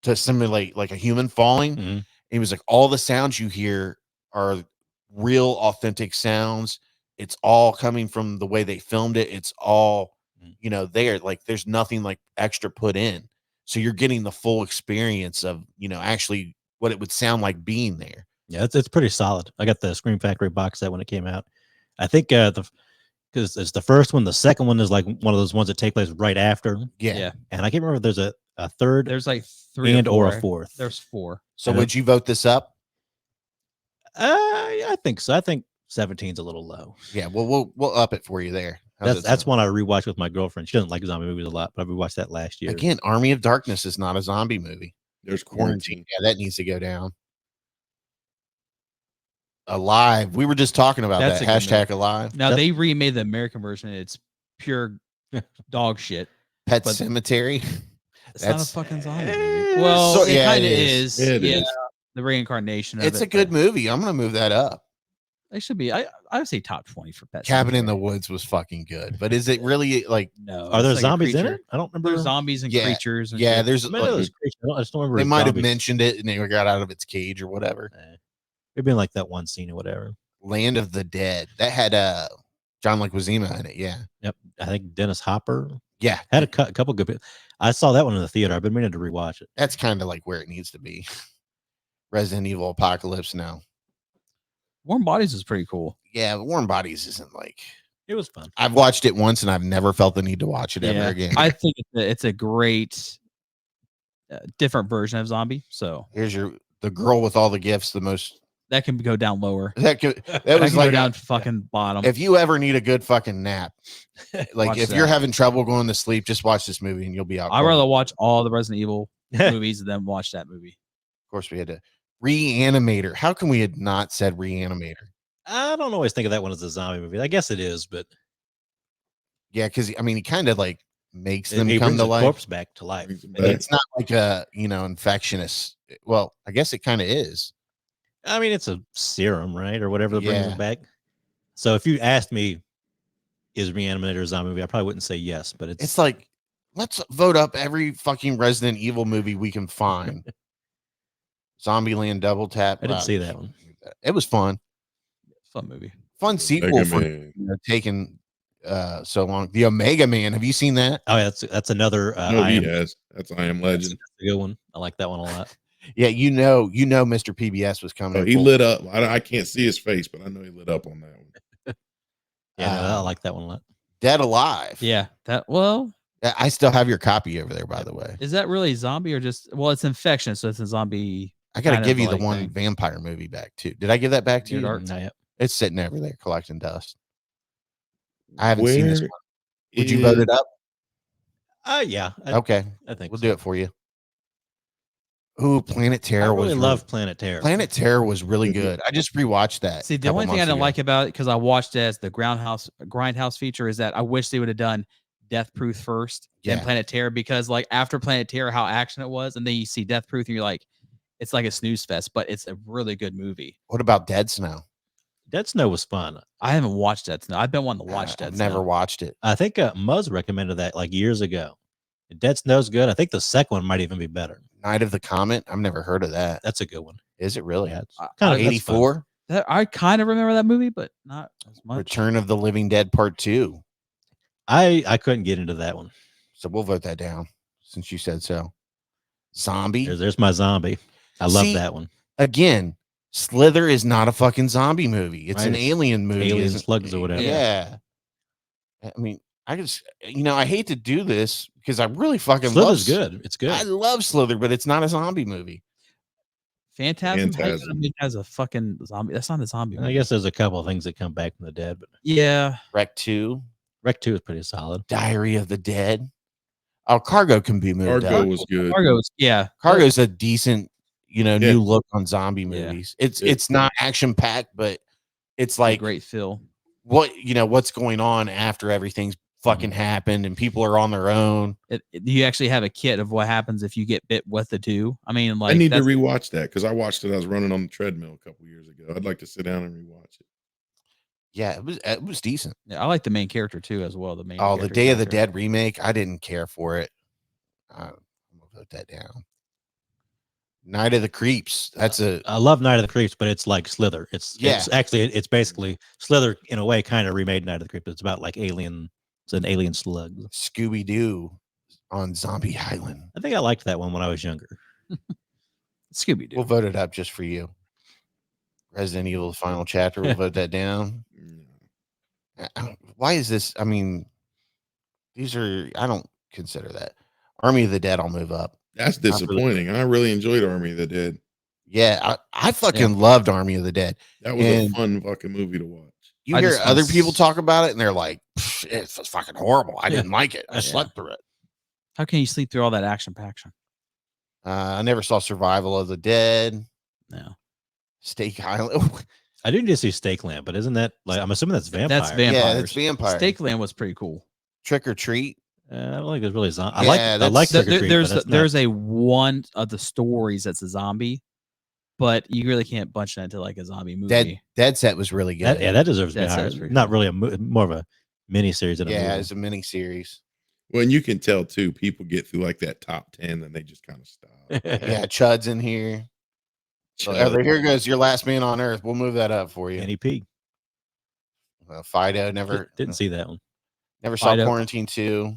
to simulate like a human falling. Mhm. And he was like, all the sounds you hear are real, authentic sounds. It's all coming from the way they filmed it. It's all, there. Like, there's nothing like extra put in. So you're getting the full experience of, actually what it would sound like being there. Yeah, it's pretty solid. I got the Scream Factory box set when it came out. I think because it's the first one. The second one is like one of those ones that take place right after. Yeah. And I can't remember if there's a third There's like 3 and or four. a fourth. There's 4. So would you vote this up? I think so. I think 17's a little low. Yeah. Well, we'll up it for you there. How's That's that one I rewatched with my girlfriend. She doesn't like zombie movies a lot, but I rewatched that last year. sound? Again, Army of Darkness is not a zombie movie. There's Quarantine. Quarantine. Yeah, that needs to go down. Alive. We were just talking about That's that. a good Hashtag alive. Now That- they remade the American version. It's pure dog shit. Pet But- Cemetery. It's not a That's- fucking zombie movie. Well, So- it yeah, kind of it is. is. It yeah, is. the reincarnation. Of It's it, a good but movie. I'm gonna move that up. It should be. I would say top 20 for Pet Cabin in the Sematary. Woods was fucking good, but is it really like? No. Are there it's like a zombies in creature. it? I don't remember. There's zombies and Yeah, creatures. And Yeah, shit. there's. I mean, there's creatures. I just don't remember. They if might have zombies- mentioned it and they got out of its cage or whatever. Maybe in like that one scene or whatever. Land of the Dead that had John Leguizamo in it. Yeah, Yep. I think Dennis Hopper yeah, had a couple good. I saw that one in the theater. I've been meaning to rewatch it. that's kind of like where it needs to be. Resident Evil Apocalypse now. Warm Bodies is pretty cool. Yeah, Warm Bodies isn't like. It was fun. I've watched it once and I've never felt the need to watch it ever again. I think it's a great different version of zombie. So Here's the girl with all the gifts. The most that can go down lower. that That was can like go down to fucking bottom. if you ever need a good fucking nap, like Watch if that. you're having trouble going to sleep, just watch this movie and you'll be out. I'd cold. rather watch all the Resident Evil movies than watch that movie. Of course, we had to Reanimator. How can we had not said Reanimator? I don't always think of that one as a zombie movie. I guess it is, but Yeah, because I mean, he kind of like makes it them brings come to the life. corpse back to life. Brings them And back. It's not like a infectious. Well, I guess it kind of is. I mean, it's a serum, right, or whatever that brings Yeah. it back. So if you asked me, is Reanimator a zombie movie? I probably wouldn't say yes, but It's like let's vote up every fucking Resident Evil movie we can find. Zombieland Double Tap. I didn't see that one. It was fun. Fun movie. Fun sequel Mega for Man. taking so long. The Omega Man. Have you seen that? Oh, yeah, that's another. No, I he Am, has. That's I Am that's Legend. a good one. I like that one a lot. Yeah, you know, Mr. PBS was coming. Oh, in he full. lit up. I can't see his face, but I know he lit up on that one. Yeah, no, I like that one a lot. Dead Alive. Yeah. Well, I still have your copy over there, by the way. is that really zombie or just it's infection, so it's a zombie. I gotta kind give of you the like one thing. vampire movie back too. Did I give that back to Near you? Dark. Not yet. It's sitting over there collecting dust. I haven't seen this Where one. Would you vote is- it up? Yeah, Okay, I think we'll so. do it for you. Ooh, Planet I Terror really was love Planet Terror. Planet Terror was really Mhm. good. I just rewatched that. See, a the couple only thing I months didn't ago. like about it because I watched it as the Grindhouse feature is that I wish they would have done Death Proof first, then Yeah. Planet Terror, because like after Planet Terror, how action it was, and then you see Death Proof, and you're like, it's like a snooze fest, but it's a really good movie. What about Dead Snow? Dead Snow was fun. I haven't watched that. No, I've been wanting to watch that. I've never watched it. I think Muzz recommended that like years ago. Dead Snow's good. I think the second one might even be better. Night of the Comet. I've never heard of that. That's a good one. Is it really? Yeah, it's I- kind of 84. I kind of remember that movie, but not as much. Return of the Living Dead Part 2. I couldn't get into that one. So we'll vote that down since you said so. Zombie. There's my zombie. I love See, that one. Again, Slither is not a fucking zombie movie. It's Right, an it's alien movie. alien isn't- slugs or whatever. Yeah. I mean, I just, I hate to do this because I really fucking Slither's love good. It's good. I love Slither, but it's not a zombie movie. Phantasm. How you Phantasm. gonna make as a fucking zombie? That's not a zombie. And I movie. guess there's a couple of things that come back from the dead, but Yeah. Rec 2, Rec 2 is pretty solid. Diary of the Dead. Oh, Cargo can be moved Argo up. was good. Argo's. Yeah. Cargo's a decent, Yeah. new look on zombie Yeah. movies. It's Yeah. it's not action packed, but it's Like like great feel. what's going on after everything's fucking happened and people are on their own. You actually have a kit of what happens if you get bit with the two. I mean, like I need to that's- rewatch that because I watched it. I was running on the treadmill a couple years ago. I'd like to sit down and rewatch it. Yeah, it was decent. Yeah, I like the main character too as well. The main. Oh, the character Day of the character. Dead remake, I didn't care for it. I'm gonna put that down. Night of the Creeps. That's a I love Night of the Creeps, but it's like Slither. It's actually it's basically Slither in a way kind of remade Night of the Creeps. It's about like alien. It's an alien slug. Scooby Doo on Zombie Island. I think I liked that one when I was younger. Scooby Doo. We'll vote it up just for you. Resident Evil Final Chapter. We'll vote that down. Why is this? I mean, these are. I don't consider that. Army of the Dead. I'll move up. That's disappointing. I really enjoyed Army of the Dead. Yeah, I fucking loved Army of the Dead. That was a fun fucking movie to watch. You hear other people talk about it, and they're like, "It's fucking horrible. I didn't like it. I slept through it." How can you sleep through all that action paction? I never saw Survival of the Dead. No. Steak Island. I do need to see Steak Lamp, but isn't that like I'm assuming that's vampire? That's vampire. Yeah, it's vampire. Steak Land was pretty cool. Trick or Treat. I don't think there's really zombie. Yeah, I like Trick or Treat, but that's there's a one of the stories that's a zombie, but you really can't bunch that into like a zombie movie. Dead Set was really good. that deserves to be Dead Set higher. is pretty Not cool. really more of a mini series than a Yeah, movie. it's a mini series. Well, and you can tell too, people get through like that top 10, then they just kind of stop. Yeah, Chud's in here. So, Chud. here goes your Last Man on Earth. We'll move that up for you. Kenny P. Fido never Didn't see that one. never saw Fido. Quarantine 2.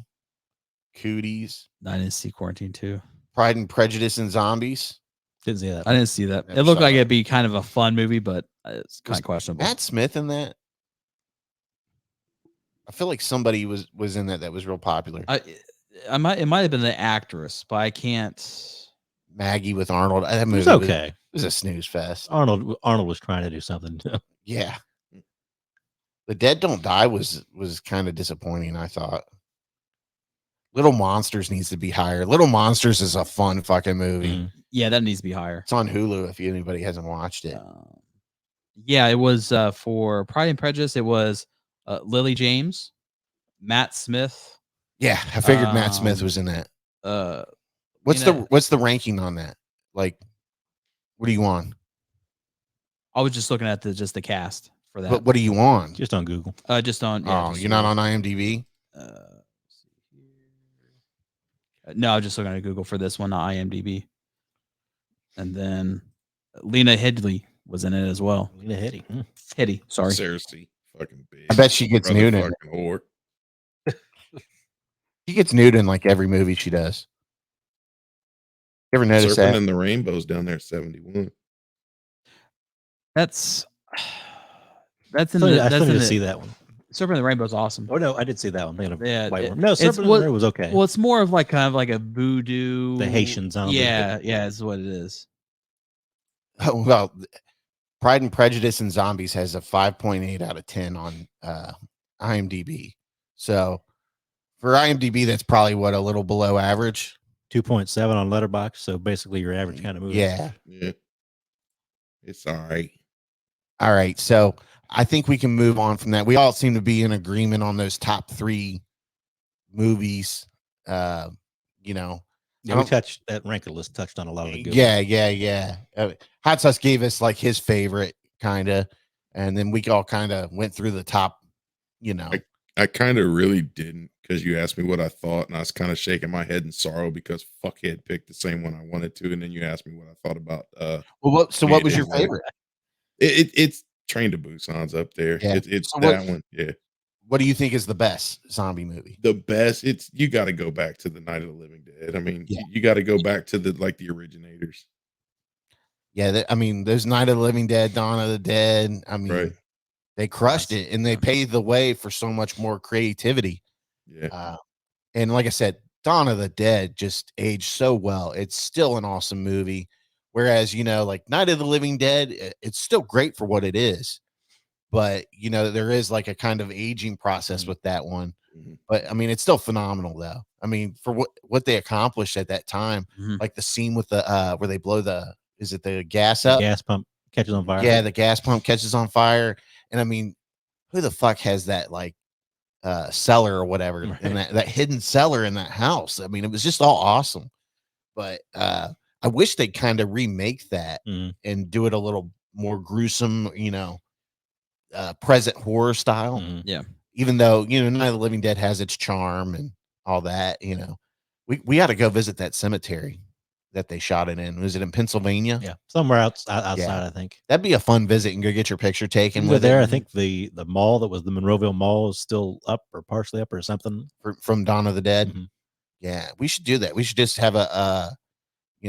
Cooties. I didn't see Quarantine 2. Pride and Prejudice and Zombies. Didn't see that. I didn't see that. Never It looked saw like that. it'd be kind of a fun movie, but it's kind Was of questionable. Matt Smith in that? I feel like somebody was in that was real popular. It might have been the actress, but I can't. Maggie with Arnold. That It movie was okay. was a snooze fest. Arnold was trying to do something. Yeah. The Dead Don't Die was kind of disappointing, I thought. Little Monsters needs to be higher. Little Monsters is a fun fucking movie. Mhm. Yeah, that needs to be higher. It's on Hulu if anybody hasn't watched it. Yeah, it was for Pride and Prejudice. It was Lily James, Matt Smith. Yeah, I figured Matt Smith was in that. What's the ranking on that? Like, what are you on? I was just looking at the cast for that. What are you on? Just on Google. Just on. You're not on IMDb? No, I was just looking at Google for this one, not IMDb. And then Lena Headey was in it as well. Lena Headey. Headey, sorry. Cersei, fucking bitch. I bet she gets Brother nude in. fucking whore. She gets nude in like every movie she does. You ever notice Surfing that? in the Rainbows down there, 71. That's in I the. still That's need in to the. see that one. Surfing the Rainbow is awesome. Oh no, I did see that one. Thinking of Yeah, White it- Worm. No, it's Surfing in the what- Rainbow was okay. Well, it's more of like kind of like a voodoo. The Haitian zombie. Yeah, is what it is. Well, Pride and Prejudice and Zombies has a 5.8 out of 10 on IMDb. So for IMDb, that's probably a little below average. 2.7 on Letterboxd. So basically your average kind of movie. Yeah. Yeah. It's all right. All right. So I think we can move on from that. We all seem to be in agreement on those top 3 movies. Yeah, I we don't- touched that ranker list, touched on a lot of the good Yeah. Hot Sauce gave us like his favorite kind of, and then we all kind of went through the top, I kind of really didn't because you asked me what I thought, and I was kind of shaking my head in sorrow because Fuckhead picked the same one I wanted to, and then you asked me what I thought about. Well, what was your favorite? It's Train to Busan's up there. Yeah. It's So that one. Yeah. what do you think is the best zombie movie? The best, you got to go back to the Night of the Living Dead. I mean, Yeah. you got to go back to the originators. Yeah, I mean, there's Night of the Living Dead, Dawn of the Dead. I mean, Right. they crushed it, and they paved the way for so much more creativity. Yeah. And like I said, Dawn of the Dead just aged so well. It's still an awesome movie. Whereas, like Night of the Living Dead, it's still great for what it is. But, there is like a kind of aging process with that one. Mhm. But I mean, it's still phenomenal though. I mean, for what they accomplished at that time, Mhm. like the scene with the where they blow is it the gas The up? gas pump catches on fire. Yeah, the gas pump catches on fire. And I mean, who the fuck has that like cellar or whatever Right. in that hidden cellar in that house? I mean, it was just all awesome. But I wish they'd kind of remake that Mhm. and do it a little more gruesome, present horror style. Mhm. Yeah. Even though, Night of the Living Dead has its charm and all that, we got to go visit that cemetery that they shot it in. Was it in Pennsylvania? Yeah, somewhere outside, I think. That'd be a fun visit and go get your picture You taken can go with there. it I think the mall that was the Monroeville Mall is still up or partially up or something. from Dawn of the Dead. Mhm. Yeah, we should do that. We should just have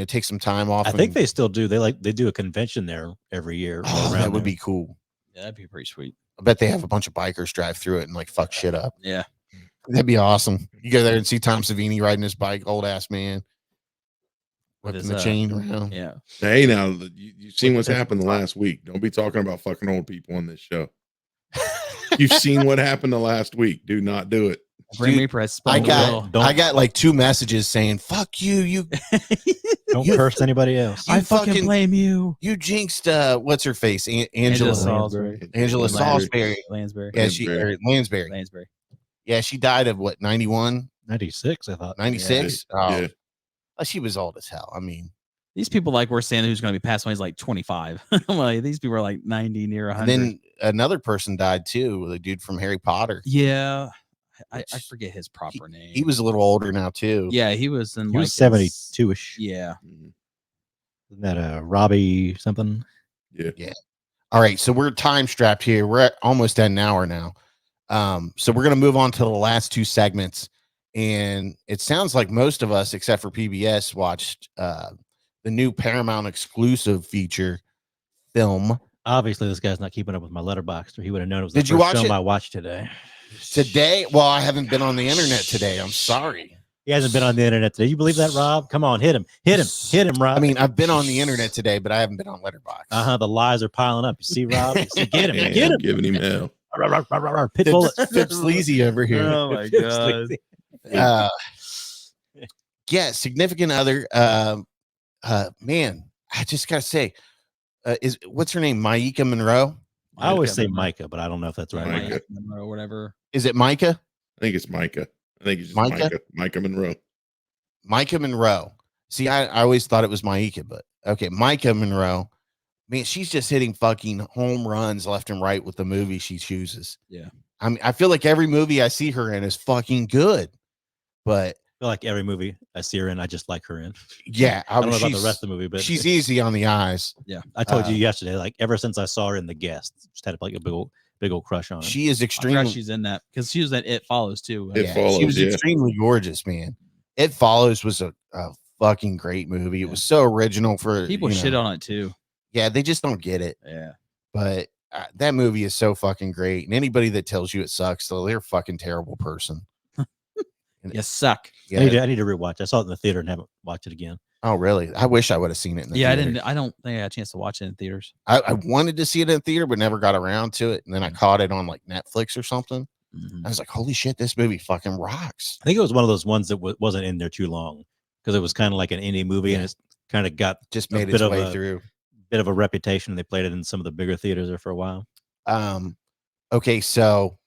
take some time off. I think they still do. They do a convention there every year. Oh, around that would there. be cool. Yeah, that'd be pretty sweet. I bet they have a bunch of bikers drive through it and like fuck shit up. Yeah. That'd be awesome. You go there and see Tom Savini riding his bike, old ass man, With whipping his, the chain around. Yeah. Hey, now you've seen With what's the happened the last week. Don't be talking about fucking old people on this show. You've seen what happened the last week. Do not do it. Bring Dude, me press. I Don't- got like 2 messages saying "fuck you, you Don't You- curse anybody else. you I fucking blame you. you jinxed what's her face, Angela Angela Salisbury. Angela Salisbury. Lansbury. Yeah, Lansbury. Lansbury. Yeah, she died of what 91, 96, I thought. 96. Yeah. Oh, she was old as hell. I mean, These people like we're saying who's going to be passed away is like 25. Like these people are like 90, near 100. and then another person died too, the dude from Harry Potter. Yeah, I Which forget his proper name. He was a little older now too. Yeah, he was in He like was 72ish. Yeah. Mhm. Isn't that Robbie something? Yeah. All right, so we're time strapped here. We're at almost at an hour now. So we're gonna move on to the last 2 segments, and it sounds like most of us, except for PBS, watched the new Paramount exclusive feature film Obviously, this guy's not keeping up with my letterbox, or he would have known it was Did the you first watch film it? I watched today. today. Well, I haven't been on the internet today. I'm sorry. He hasn't been on the internet today. You believe that, Rob? Come on, hit him, Rob. I mean, I've been on the internet today, but I haven't been on Letterboxd. the lies are piling up. You see, Rob? You see, get him, Damn, get him. giving him hell. Pit bullet. Fip Sleazy over here. Oh my god. Yeah, significant other. Man, I just gotta say, what's her name? Maika Monroe? I always say Micah, but I don't know if that's right. Micah. Or whatever. Is it Micah? I think it's Micah. I think it's just Micah? Micah. Micah Monroe. Maika Monroe. See, I always thought it was Maika, but okay, Maika Monroe. Man, she's just hitting fucking home runs left and right with the movie she chooses. Yeah. I mean, I feel like every movie I see her in is fucking good, but I feel like every movie I see her in, I just like her in. yeah, I don't know about the rest of the movie, but she's easy on the eyes. Yeah. I told you yesterday, like ever since I saw her in The Guest, just had like a big old crush on her. She is I extremely. forgot she's in that because she was in It Follows too. It Follows, she was yeah. extremely gorgeous, man. It Follows was a fucking great movie. It was so original for People shit on it too. Yeah, they just don't get it. Yeah. But that movie is so fucking great. And anybody that tells you it sucks, though, they're a fucking terrible person. You suck. Yeah. I need to rewatch. I saw it in the theater and haven't watched it again. Oh, really? I wish I would have seen it in the Yeah, theater. I don't think I had a chance to watch it in theaters. I wanted to see it in theater, but never got around to it. And then I caught it on like Netflix or something. Mhm. I was like, holy shit, this movie fucking rocks. I think it was one of those ones that wasn't in there too long because it was kind of like an indie movie and it's kind of got Just a made bit its of way a- through. bit of a reputation. They played it in some of the bigger theaters there for a while. Okay, so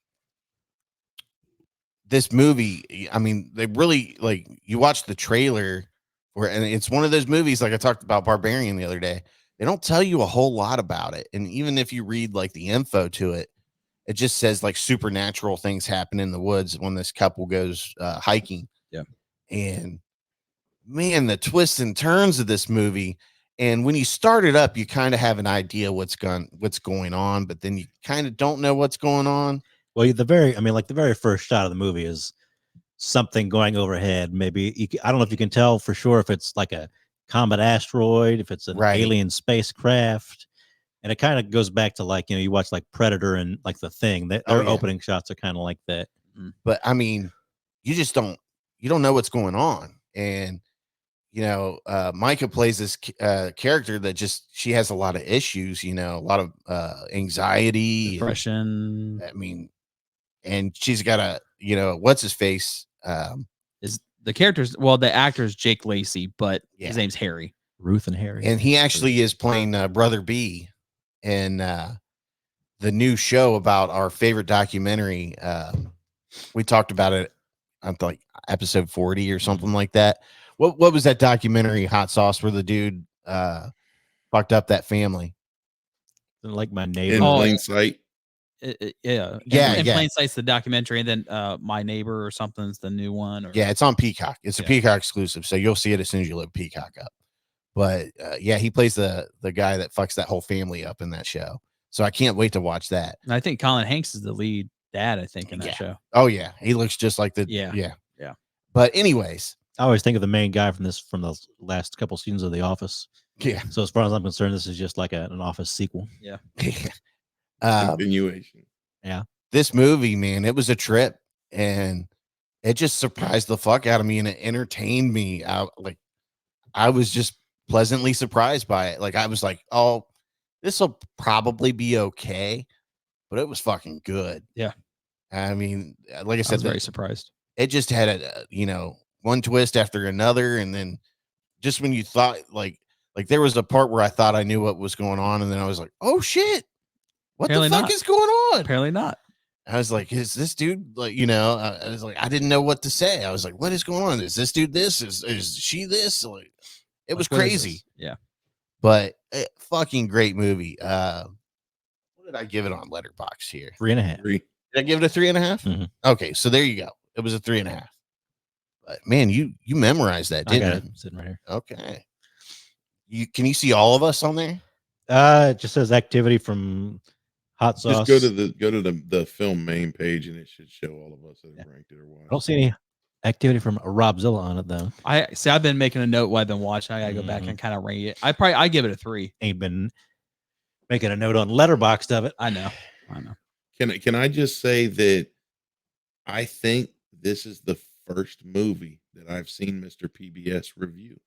this movie, I mean, they really like you watch the trailer and it's one of those movies like I talked about Barbarian the other day. They don't tell you a whole lot about it. And even if you read like the info to it, it just says like supernatural things happen in the woods when this couple goes hiking. Yeah. And man, the twists and turns of this movie. And when you start it up, you kind of have an idea what's going on, but then you kind of don't know what's going on. Well, the very first shot of the movie is something going overhead. Maybe I don't know if you can tell for sure if it's like a combat asteroid, if it's an Right. alien spacecraft, and it kind of goes back to like you watch like Predator and like The Thing. Their Oh, yeah. opening shots are kind of like that. But I mean, you don't know what's going on, and Micah plays this character that she has a lot of issues, a lot of anxiety, Depression. I mean, and she's got what's his face? Is the character's the actor's Jake Lacey, but Yeah. his name's Harry. Ruth and Harry. And he actually is playing Brother B in the new show about our favorite documentary. We talked about it on like episode 40 or something like that. What was that documentary, Hot Sauce, where the dude fucked up that family? Like My Neighbor. In Plain Sight. Yeah. In Plain Sight's the documentary, and then My Neighbor or something's the new one. Yeah, it's on Peacock. It's a Peacock exclusive, so you'll see it as soon as you load Peacock up. But he plays the guy that fucks that whole family up in that show. So I can't wait to watch that. And I think Colin Hanks is the lead dad, I think, in that show. Oh yeah, he looks just like the yeah. But anyways, I always think of the main guy from the last couple seasons of The Office. Yeah. So as far as I'm concerned, this is just like an Office sequel. Yeah. Continuation. Yeah. This movie, man, it was a trip, and it just surprised the fuck out of me, and it entertained me. I was just pleasantly surprised by it. Like I was like, oh, this will probably be okay, but it was fucking good. Yeah. I mean, like I said, I was very surprised. It just had a one twist after another, and then just when you thought like there was a part where I thought I knew what was going on, and then I was like, oh shit, what Apparently the fuck not. is going on? Apparently not. I was like, is this dude like, I was like, I didn't know what to say. I was like, what is going on? Is this dude this? Is she this? Like, it was crazy. Yeah. But fucking great movie. What did I give it on Letterboxd here? 3.5. Did I give it a 3.5? Mm-hmm. Okay, so there you go. It was a 3.5. But man, you memorized that, didn't you? I got it sitting right here. Okay. Can you see all of us on there? It just says activity from Hot Sauce. Just go to the film main page, and it should show all of us that have ranked it or watched. I don't see any activity from Robzilla on it though. I've been making a note while I've been watching. I gotta go back and kind of rate it. I give it a 3. Ain't been making a note on Letterboxd of it. I know. Can I just say that I think this is the first movie that I've seen Mr. PBS review.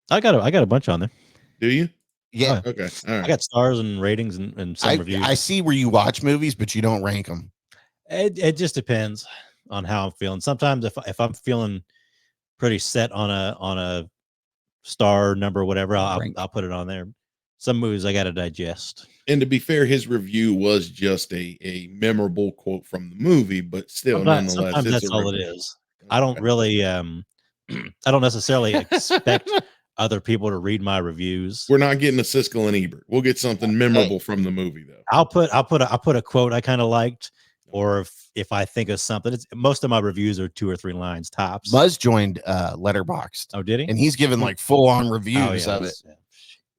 I got a bunch on there. Do you? Yeah. Okay. All right. I got stars and ratings and some reviews. I see where you watch movies, but you don't rank them. It just depends on how I'm feeling. Sometimes if I'm feeling pretty set on a star number or whatever, I'll put it on there. Some movies I got to digest. And to be fair, his review was just a memorable quote from the movie, but still, nonetheless, sometimes that's all it is. I don't really, I don't necessarily expect other people to read my reviews. We're not getting a Siskel and Ebert. We'll get something memorable from the movie, though. I'll put a quote I kind of liked, or if I think of something. Most of my reviews are 2 or 3 lines tops. Buzz joined Letterboxd. Oh, did he? And he's given like full on reviews of it.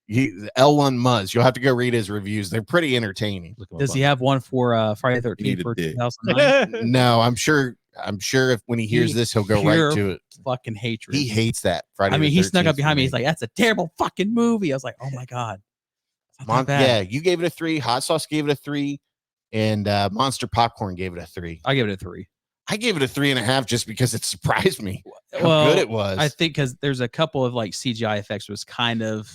L1 Muzz. You'll have to go read his reviews. They're pretty entertaining. Does he have one for Friday the 13th for 2009? No, I'm sure if when he hears this, he'll go right to it. Fucking hatred. He hates that Friday. I mean, he snuck up behind me. He's like, "That's a terrible fucking movie." I was like, "Oh my god." Yeah, you gave it a 3. Hot Sauce gave it a 3, and Monster Popcorn gave it a 3. I give it a 3. I gave it a 3.5 just because it surprised me how good it was. I think because there's a couple of like CGI effects was kind of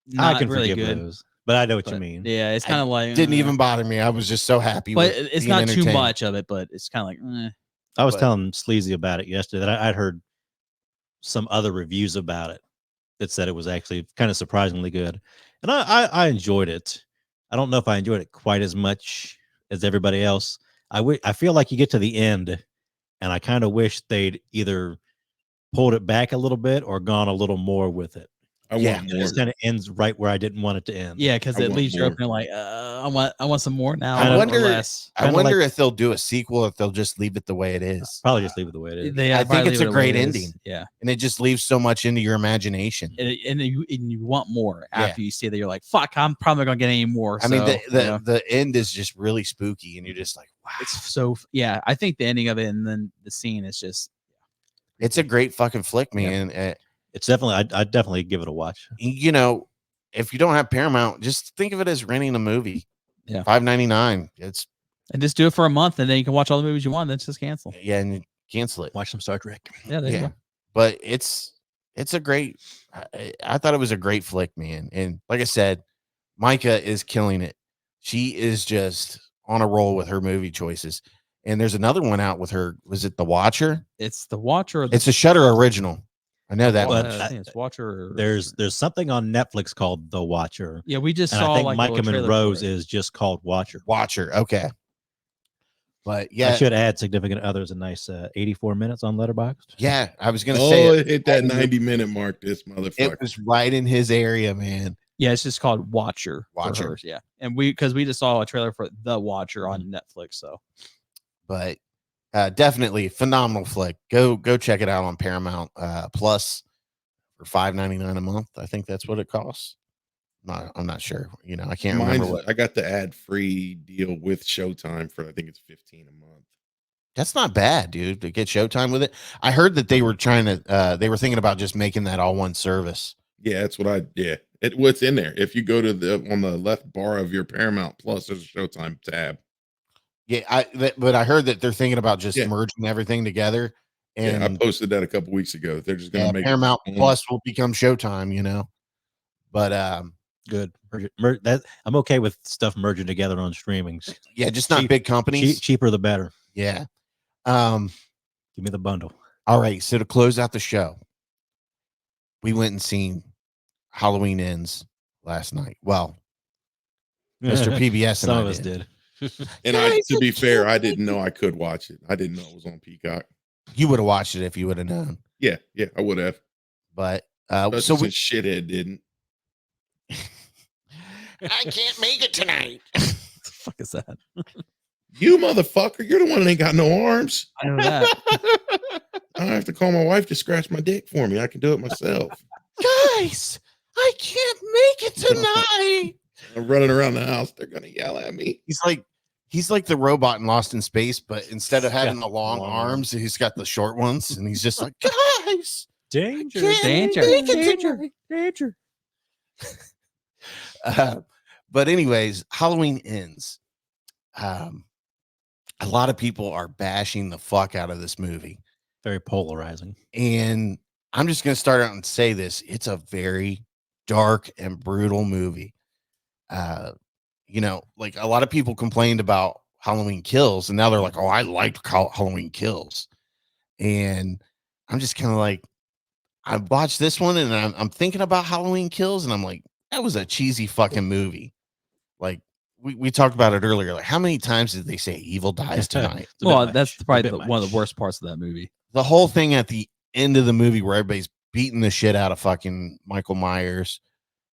not I can really good, those, but I know what you mean. Yeah, it's kind of like didn't even bother me. I was just so happy. But it's not too much of it. But it's kind of like. I was telling Sleazy about it yesterday that I'd heard some other reviews about it that said it was actually kind of surprisingly good, and I enjoyed it. I don't know if I enjoyed it quite as much as everybody else. I feel like you get to the end, and I kind of wish they'd either pulled it back a little bit or gone a little more with it. I Yeah. want It more. just kind of ends right where I didn't want it to end. Yeah, because I it want leaves you more. open like, I want some more now. Kinda- or wonder- less. I Kinda wonder like- if they'll do a sequel, if they'll just leave it the way it is. Probably just leave it the way it is. They I think probably it's leave a it the way great it is. ending. Yeah, And it just leaves so much into your imagination. and you want more Yeah. after you see that. You're like, fuck, I'm probably not gonna get any more. I mean, so, you know, the end is just really spooky, and you're just like, wow. it's so yeah. I think the ending of it and then the scene is just It's a great fucking flick, Yeah. man. It's definitely. I'd definitely give it a watch. You know, if you don't have Paramount, just think of it as renting a movie. Yeah. $5.99. It's and just do it for a month, and then you can watch all the movies you want. Then just cancel. yeah, and you cancel it. Watch some Star Trek. Yeah, there you Yeah, go. but it's a great. I thought it was a great flick, man. And like I said, Micah is killing it. She is just on a roll with her movie choices. And there's another one out with her. Was it The Watcher? It's the Watcher. Or the, It's a Shutter original. I know that But much. I think it's Watcher. Or, There's something on Netflix called The Watcher, yeah, we just and saw I think like a Micah little trailer for Monroe's it. is just called Watcher. Watcher. Okay. But I yeah, should add Significant Others a nice 84 minutes on Letterboxd. yeah, I was gonna say It hit that 90-minute mark. This motherfucker. it was right in his area, man. Yeah, it's just called Watcher. for Watcher. hers, yeah, and because we just saw a trailer for The Watcher on Netflix. So But definitely phenomenal flick. Go check it out on Paramount Plus for $5.99 a month. I think that's what it costs. I'm not sure. You know, I can't remember Mine's, what. I got the ad-free deal with Showtime for I think it's $15 a month. That's not bad, dude. To get Showtime with it. I heard that they were trying to. They were thinking about just making that all one service. Yeah, that's what I. Yeah, what's in there? If you go to on the left bar of your Paramount Plus, there's a Showtime tab. Yeah, but I heard that they're thinking about just Yeah. merging everything together. And Yeah, I posted that a couple weeks ago. They're just gonna make Paramount it, Plus will become Showtime. You know, but Good. That I'm okay with stuff merging together on streaming. yeah, just not Cheap- big companies. Cheaper the better. Yeah. Give me the bundle. All right. So to close out the show, we went and seen Halloween Ends last night. Well, Mr. PBS and Some I of us did. did. And to be fair, I didn't know I could watch it. I didn't know it was on Peacock. You would have watched it if you would have known. Yeah, I would have. But So so we shithead didn't. I can't make it tonight. what the fuck is that? You motherfucker, you're the one that ain't got no arms. I know that. I have to call my wife to scratch my dick for me. I can do it myself. Guys, I can't make it tonight. I'm running around the house. They're gonna yell at me. He's like the robot in Lost in Space, but instead of having Yeah, the long long arms, he's got the short ones, and he's just like, guys, Danger. can't Danger. make it Danger. tonight." Danger. But anyways, Halloween Ends. A lot of people are bashing the fuck out of this movie, Very polarizing. and I'm just gonna start out and say this: it's a very dark and brutal movie. You know, like a lot of people complained about Halloween Kills, and now they're like, "Oh, I liked Halloween Kills," and I'm just kind of like, I watched this one, and I'm thinking about Halloween Kills, and I'm like, that was a cheesy fucking movie. Like we talked about it earlier. Like, how many times did they say evil dies tonight? It's a bit Well, much. that's A probably bit one of much. the worst parts of that movie. The whole thing at the end of the movie where everybody's beating the shit out of fucking Michael Myers,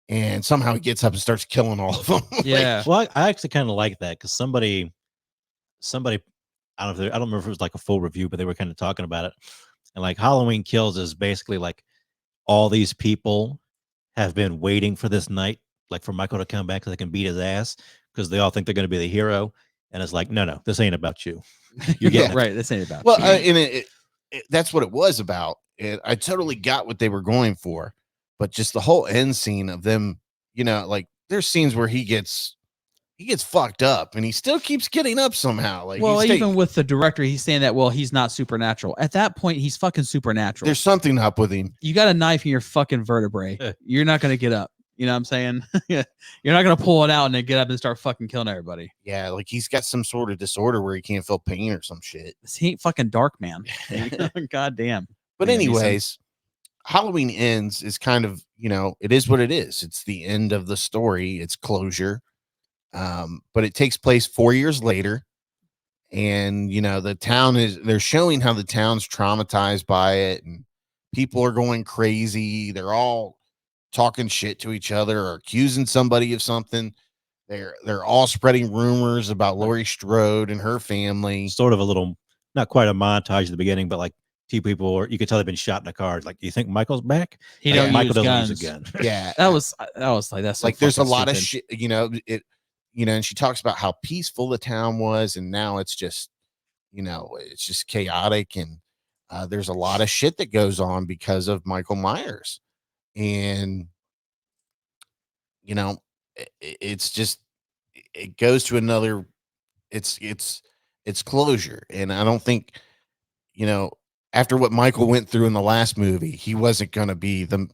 and somehow he gets up and starts killing all of them. Yeah. Well, I actually kind of like that because somebody, I don't remember if it was like a full review, but they were kind of talking about it. And like Halloween Kills is basically like all these people have been waiting for this night, like for Michael to come back so they can beat his ass because they all think they're going to be the hero. And it's like, no, this ain't about you. You're getting right. This ain't about. Well, you. and that's what it was about. I totally got what they were going for, but just the whole end scene of them, you know, like there's scenes where he gets fucked up and he still keeps getting up somehow. Like, well, he's even with the director, he's saying that, well, he's not supernatural. At that point, he's fucking supernatural. there's something up with him. You got a knife in your fucking vertebrae. You're not going to get up. You know what I'm saying? You're not going to pull it out and then get up and start fucking killing everybody. Yeah, like he's got some sort of disorder where he can't feel pain or some shit. He ain't fucking dark, man. God damn. But Yeah, anyways, Halloween Ends is kind of, you know, it is what it is. It's the end of the story. It's closure. But it takes place 4 years later. And, you know, they're showing how the town's traumatized by it and people are going crazy. They're all talking shit to each other or accusing somebody of something. They're all spreading rumors about Laurie Strode and her family. Sort of a little, not quite a montage at the beginning, but like two people, or you could tell they've been shot in a car. Like, do you think Michael's back? He Like, don't Michael use doesn't guns. use a gun. Yeah, That was like that's so like there's a fucking lot of stupid. shit, and she talks about how peaceful the town was, and now it's just, it's just chaotic, and there's a lot of shit that goes on because of Michael Myers, and it's just it goes to another. It's closure, and I don't think after what Michael went through in the last movie, he wasn't going to be the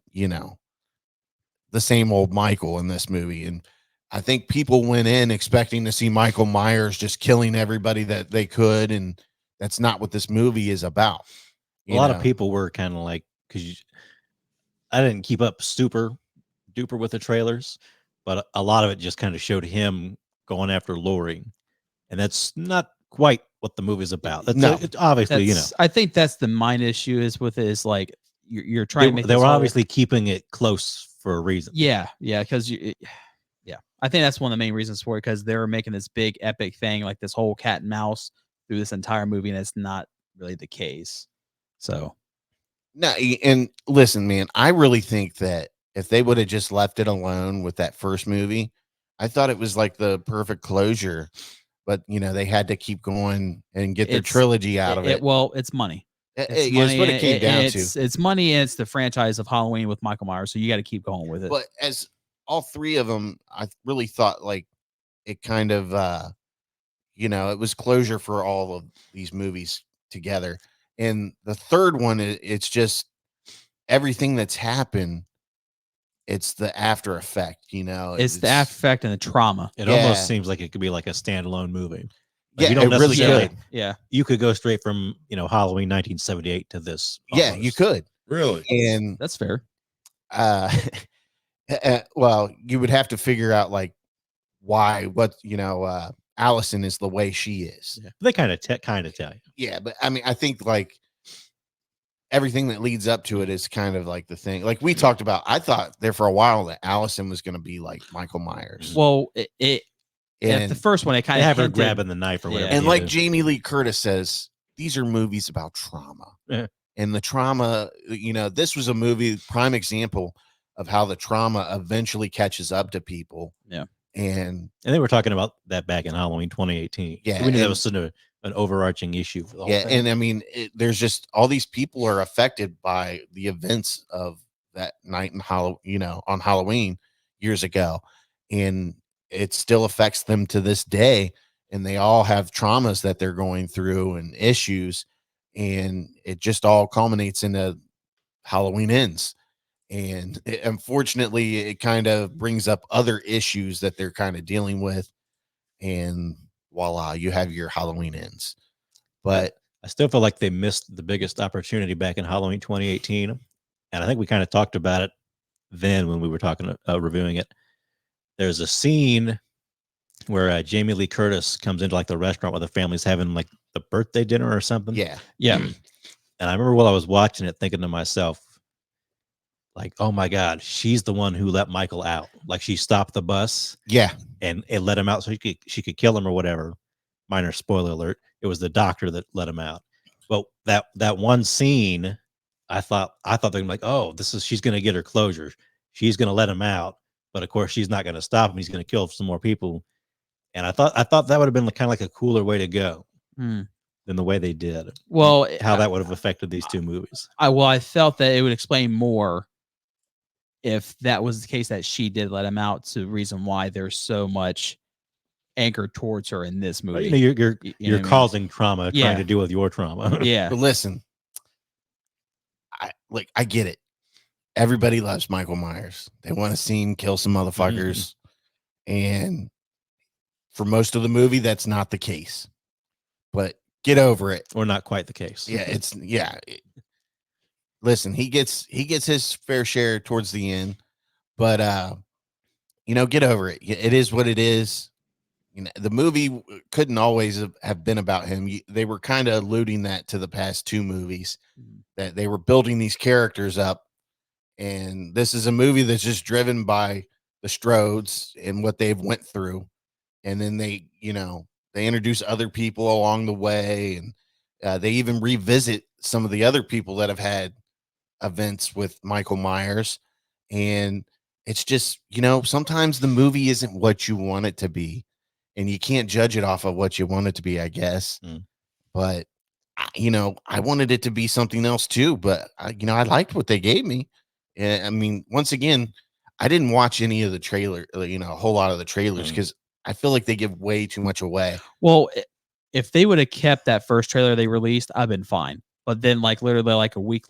same old Michael in this movie. And I think people went in expecting to see Michael Myers just killing everybody that they could, and that's not what this movie is about. A lot of people were kind of like, because I didn't keep up super duper with the trailers, but a lot of it just kind of showed him going after Laurie, and that's not quite what the movie's about. That's No. it's obviously, I think that's the main issue is with it is like you're trying to make they this were whole- obviously keeping it close for a reason. yeah because I think that's one of the main reasons for it, because they were making this big epic thing like this whole cat and mouse through this entire movie, and it's not really the case. So No, and listen, man, I really think that if they would have just left it alone with that first movie, I thought it was like the perfect closure. But they had to keep going and get their It's- trilogy out of it. well, it's money. It's what it came down to. It's money, and it's the franchise of Halloween with Michael Myers, so you got to keep going with it. But as all three of them, I really thought like it kind of it was closure for all of these movies together. And the third one, it's just everything that's happened. It's the after effect, it's the after effect and the trauma. It Yeah. almost seems like it could be like a standalone movie. Like, Yeah, you don't it really necessarily- could. Yeah. You could go straight from Halloween 1978 to this. Yeah, almost. you could. Really? And That's fair. well, you would have to figure out like why Allison is the way she is. Yeah. They kind of tell you. Yeah, but I mean, I think like everything that leads up to it is kind of like the thing. Like we talked about, I thought there for a while that Allison was going to be like Michael Myers. Well, at And, the first one, it kind They of have her grabbing the knife or Yeah. whatever. and they like do. Jamie Lee Curtis says, these are movies about trauma. Yeah. And the trauma, this was a movie, prime example of how the trauma eventually catches up to people. Yeah. And they were talking about that back in Halloween 2018. Yeah, So we knew that and- was sort of an overarching issue for the whole yeah, thing. and I mean, there's just all these people are affected by the events of that night in on Halloween years ago, and it still affects them to this day. And they all have traumas that they're going through and issues, and it just all culminates into Halloween Ends. And unfortunately, it kind of brings up other issues that they're kind of dealing with, and voila, you have your Halloween Ends. But I still feel like they missed the biggest opportunity back in Halloween 2018. And I think we kind of talked about it then when we were talking, reviewing it. There's a scene where Jamie Lee Curtis comes into like the restaurant where the family's having like the birthday dinner or something. yeah, Yeah. And I remember while I was watching it thinking to myself, like, oh my God, she's the one who let Michael out. Like she stopped the bus yeah, and it let him out so she could kill him or whatever. Minor spoiler alert. It was the doctor that let him out. But that one scene, I thought they're like, oh, she's gonna get her closure. She's gonna let him out, but of course she's not gonna stop him. He's gonna kill some more people. And I thought that would have been kind of like a cooler way to go Hmm. than the way they did. Well, How that would have affected these two movies. I felt that it would explain more if that was the case, that she did let him out, to the reason why there's so much anchored towards her in this But, movie. you're You know what I mean? causing trauma, Yeah. trying to deal with your trauma. Yeah. but listen, I get it. Everybody loves Michael Myers. They want to see him kill some motherfuckers, and for most of the movie, that's not the case. But get over it. Or not quite the case. Yeah, listen, he gets his fair share towards the end, but get over it. It is what it is. The movie couldn't always have been about him. They were kind of alluding that to the past two movies, that they were building these characters up, And this is a movie that's just driven by the Strodes and what they've went through. And then they, they introduce other people along the way, and they even revisit some of the other people that have had events with Michael Myers. And it's just, sometimes the movie isn't what you want it to be, and you can't judge it off of what you want it to be, I guess. But I wanted it to be something else too, but I liked what they gave me. And I mean, once again, I didn't watch any of the trailer, a whole lot of the trailers, because I feel like they give way too much away. Well, if they would have kept that first trailer they released, I've been fine. But then, like literally, like a week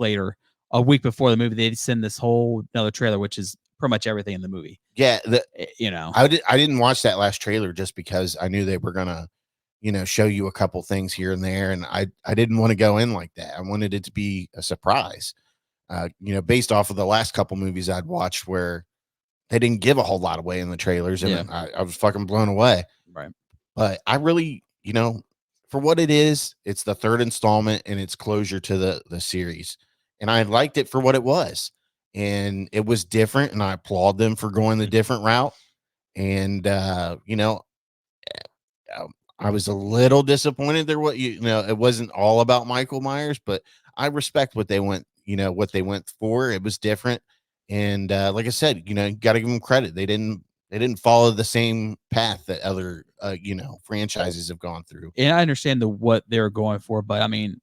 before the movie, they'd send this whole another trailer, which is pretty much everything in the movie. Yeah, I didn't watch that last trailer just because I knew they were gonna, show you a couple things here and there, and I didn't want to go in like that. I wanted it to be a surprise. Based off of the last couple movies I'd watched where they didn't give a whole lot away in the trailers, and I was fucking blown away. Right. But I really, for what it is, it's the third installment and it's closure to the series. And I liked it for what it was. And it was different, and I applaud them for going the different route. And I was a little disappointed there. It wasn't all about Michael Myers, but I respect what they went for. It was different. And like I said, you got to give them credit. They didn't follow the same path that other franchises have gone through. And I understand what they're going for, but I mean,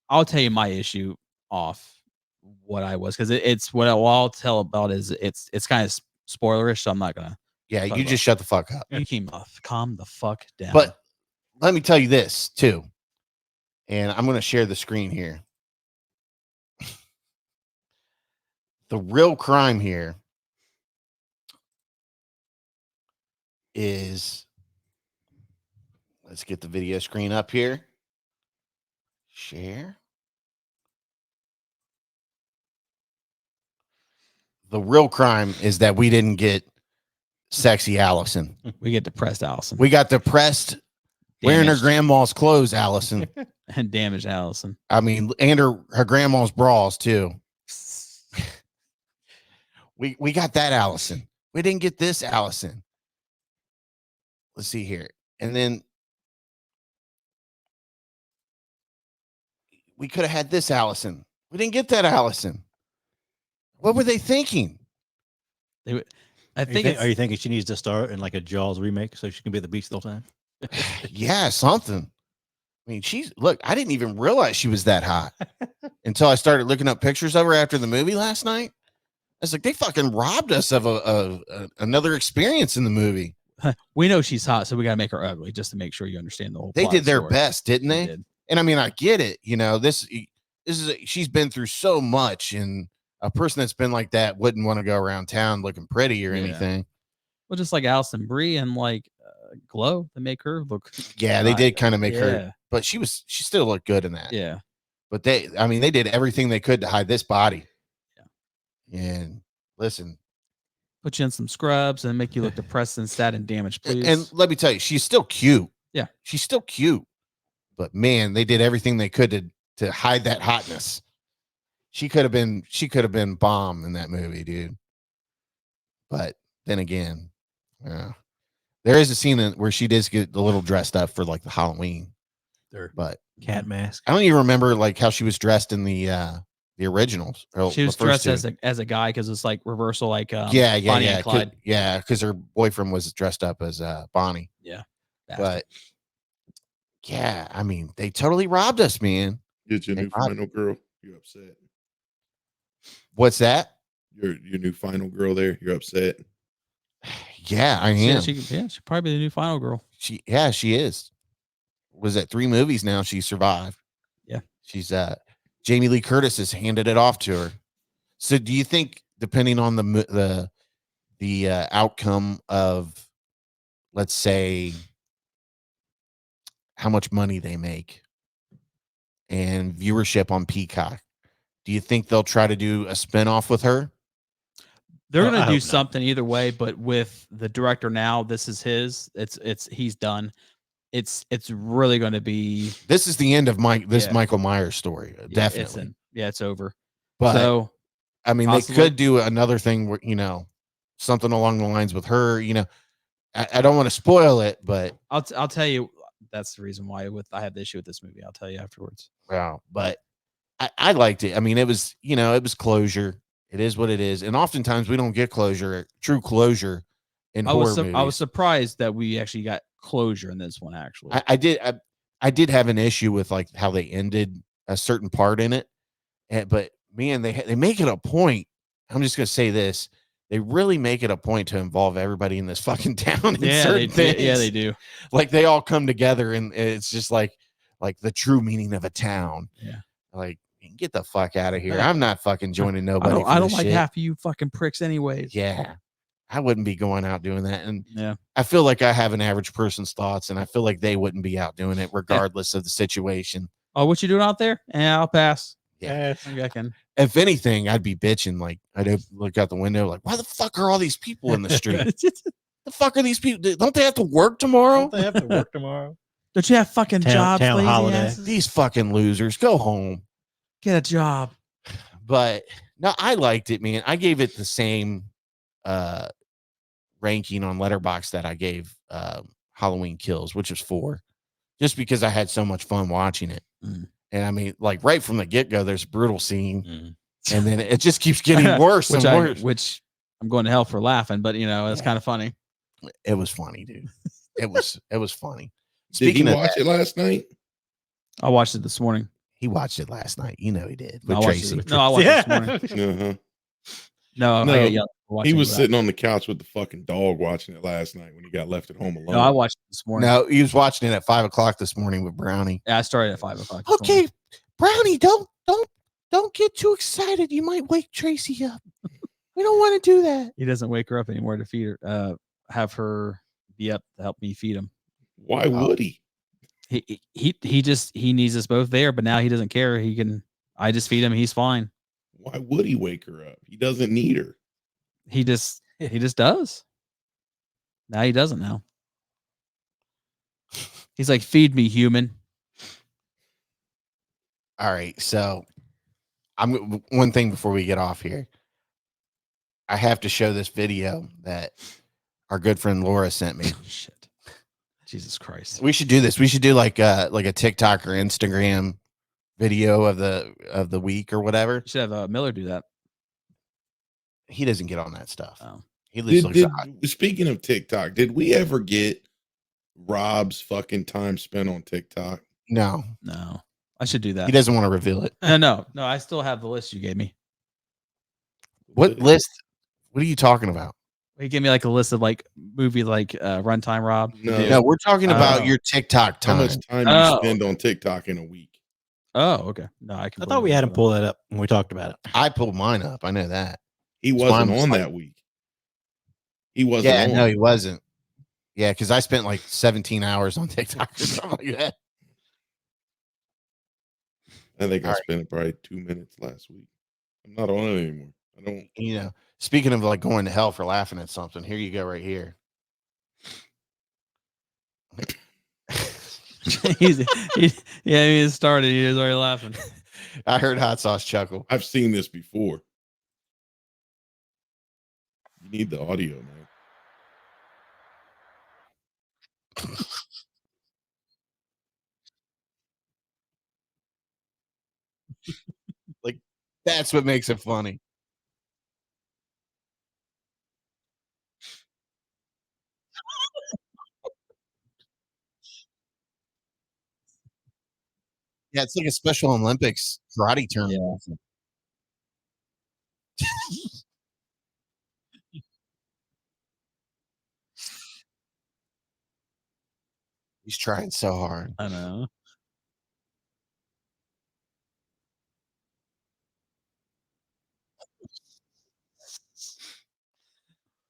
I'll tell you my issue off what I was, because it's what I'll tell about is it's kind of spoilerish, so I'm not gonna. Yeah, you just shut the fuck up. You calm the fuck down. But let me tell you this too, and I'm going to share the screen here. The real crime here is, let's get the video screen up here. Share. The real crime is that we didn't get sexy Allison. We get depressed Allison. We got depressed, wearing her grandma's clothes, Allison. And damaged Allison. I mean, and her grandma's bras too. We got that Allison. We didn't get this Allison. Let's see here. And then we could have had this Allison. We didn't get that Allison. What were they thinking? I think. Are you thinking she needs to start in like a Jaws remake so she can be at the beach the whole time? Yeah, something. I mean, I didn't even realize she was that hot until I started looking up pictures of her after the movie last night. I was like, they fucking robbed us of another experience in the movie. We know she's hot, so we gotta make her ugly just to make sure you understand the whole. They did their story. best, didn't they? Did. And I mean, I get it. This is she's been through so much, and a person that's been like that wouldn't want to go around town looking pretty or anything. Well, just like Allison Brie and like Glow, to make her look. Yeah, they did kind of make her, but she still looked good in that. Yeah. But they did everything they could to hide this body. Yeah. And listen, put you in some scrubs and make you look depressed and sad and damaged, please. And let me tell you, she's still cute. Yeah. She's still cute. But man, they did everything they could to hide that hotness. She could have been bomb in that movie, dude. But then again, there is a scene where she does get a little dressed up for like the Halloween. But cat mask. I don't even remember like how she was dressed in the originals. She was dressed as a guy because it's like reversal, like Bonnie and Clyde. Because her boyfriend was dressed up as Bonnie. Yeah. But yeah, I mean, they totally robbed us, man. Get your new final girl. You're upset. What's that? Your new final girl there. You're upset. Yeah, I am. She'll probably be the new final girl. She is. Was at 3 movies now. She survived. Yeah. She's Jamie Lee Curtis has handed it off to her. So do you think, depending on the outcome of, let's say, how much money they make and viewership on Peacock, do you think they'll try to do a spinoff with her? They're going to do something either way, but with the director now, this is his. He's done. It's really going to be. This is the end of Michael Myers story. Definitely. It's over. But so I mean, Possibly. they could do another thing where, something along the lines with her, I don't want to spoil it, but I'll tell you that's the reason why I have the issue with this movie. I'll tell you afterwards. wow, but I liked it. I mean, it was, it was closure. It is what it is. And oftentimes we don't get true closure in horror movies. I was surprised that we actually got closure in this one, actually. I did have an issue with like how they ended a certain part in it. But man, they make it a point. I'm just going to say this. They really make it a point to involve everybody in this fucking town. They do. Like they all come together and it's just like the true meaning of a town. Yeah. Like, get the fuck out of here. I'm not fucking joining nobody. I don't like half of you fucking pricks anyways. Yeah. I wouldn't be going out doing that. And yeah, I feel like I have an average person's thoughts, and I feel like they wouldn't be out doing it regardless of the situation. Oh, what you doing out there? Yeah, I'll pass. Yeah. I can. If anything, I'd be bitching. Like, I'd look out the window, like, why the fuck are all these people in the street? The fuck are these people? Don't they have to work tomorrow? Don't they have to work tomorrow? Don't you have fucking jobs? Town holiday. Asses? These fucking losers, go home. Get a job. But no, I liked it, man. I gave it the same ranking on Letterboxd that I gave Halloween Kills, which was 4, just because I had so much fun watching it. And I mean, like right from the get-go, there's a brutal scene, and then it just keeps getting worse and worse. Which I'm going to hell for laughing, but it's kind of funny. It was funny, dude. It was funny. Did you watch it last night? I watched it this morning. He watched it last night. He did with I Tracy. I watched it this morning. Uh-huh. No, he was sitting on the couch with the fucking dog watching it last night when he got left at home alone. No, I watched it this morning. No, he was watching it at 5:00 this morning with Brownie. Yeah, I started at 5:00. Okay, Brownie, don't get too excited. You might wake Tracy up. We don't want to do that. He doesn't wake her up anymore to feed her. Have her be up to help me feed him. Why would he? He needs us both there, but now he doesn't care. I just feed him. He's fine. Why would he wake her up? He doesn't need her. He just does. Now he doesn't now. He's like, feed me, human. All right, so one thing before we get off here. I have to show this video that our good friend Laura sent me. Shit. Jesus Christ. We should do this. We should do like a TikTok or Instagram video of the week or whatever. You should have Miller do that. He doesn't get on that stuff. Oh. He looks speaking of TikTok, did we ever get Rob's fucking time spent on TikTok? No. I should do that. He doesn't want to reveal it. No. I still have the list you gave me. What list? What are you talking about? He gave me like a list of like movie like runtime, Rob. No, we're talking about your TikTok time. How much time you spend on TikTok in a week? Oh, okay. No, I thought we had him pull that up when we talked about it. I pulled mine up. I know that. He wasn't on that week. He wasn't. Yeah, on. no, he wasn't. Yeah, because I spent like 17 hours on TikTok or something like that. I think I spent probably 2 minutes last week. I'm not on it anymore. I don't. Speaking of like going to hell for laughing at something, here you go right here. He started. He was already laughing. I heard Hot Sauce chuckle. I've seen this before. You need the audio, man. Like, that's what makes it funny. Yeah, it's like a Special Olympics karate tournament. Yeah. He's trying so hard. I know.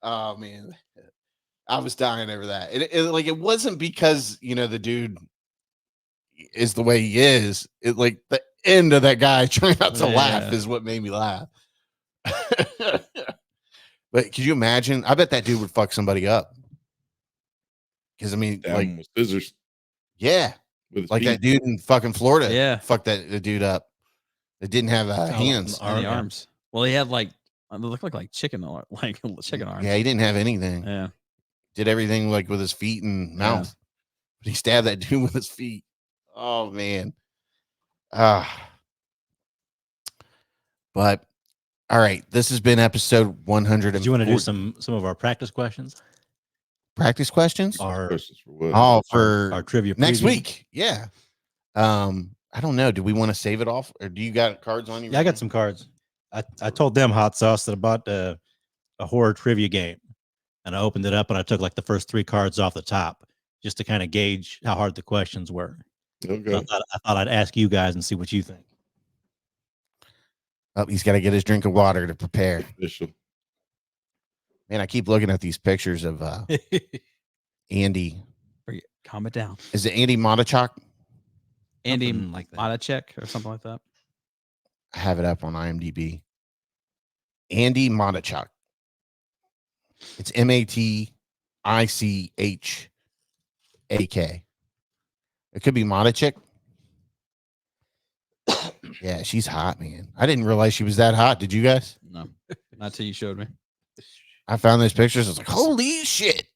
Oh man, I was dying over that. It wasn't because the dude is the way he is. It like the end of that guy trying not to laugh is what made me laugh. But could you imagine? I bet that dude would fuck somebody up. Because I mean, like with scissors. Yeah, like that dude in fucking Florida. Yeah, fucked the dude up. That didn't have hands, arms. Well, he had like it looked like chicken like chicken arms. Yeah, he didn't have anything. Yeah. Did everything like with his feet and mouth. But he stabbed that dude with his feet. Oh man. But all right, this has been episode 100. Do you want to do some of our practice questions? Practice questions? Questions for what? Oh, for our trivia next preview? week. Yeah. I don't know. Do we want to save it off, or do you got cards on you? Yeah, I got some cards. I told them Hot Sauce that I bought a horror trivia game, and I opened it up and I took like the first 3 cards off the top just to kind of gauge how hard the questions were. Okay. So I thought I'd ask you guys and see what you think. Oh, he's got to get his drink of water to prepare. Official. Man, I keep looking at these pictures of Andy. Calm it down. Is it Andy Matichak? Andy Something like that. Matichak or something like that. I have it up on IMDb. Andy Matichak. It's Matichak. It could be Matichak. Yeah, she's hot, man. I didn't realize she was that hot. Did you guys? No, not till you showed me. I found those pictures. I was like, holy shit.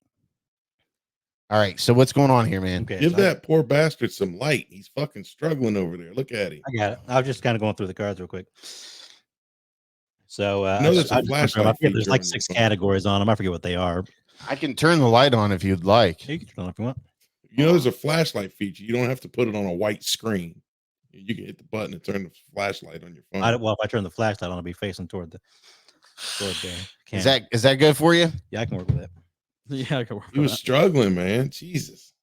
All right. So what's going on here, man? Okay, Give so that poor bastard some light. He's fucking struggling over there. Look at him. I got it. I was just kind of going through the cards real quick. So there's a I just went through them. I flashlight forget there's feature like on 6 your phone. categories on them. I forget what they are. I can turn the light on if you'd like. You can turn it on if you want. There's a flashlight feature. You don't have to put it on a white screen. You can hit the button and turn the flashlight on your phone. Well, if I turn the flashlight on, I'll be facing toward the camera. Is that good for you? Yeah, I can work with that. Yeah, I can work He with was that. struggling, man. Jesus.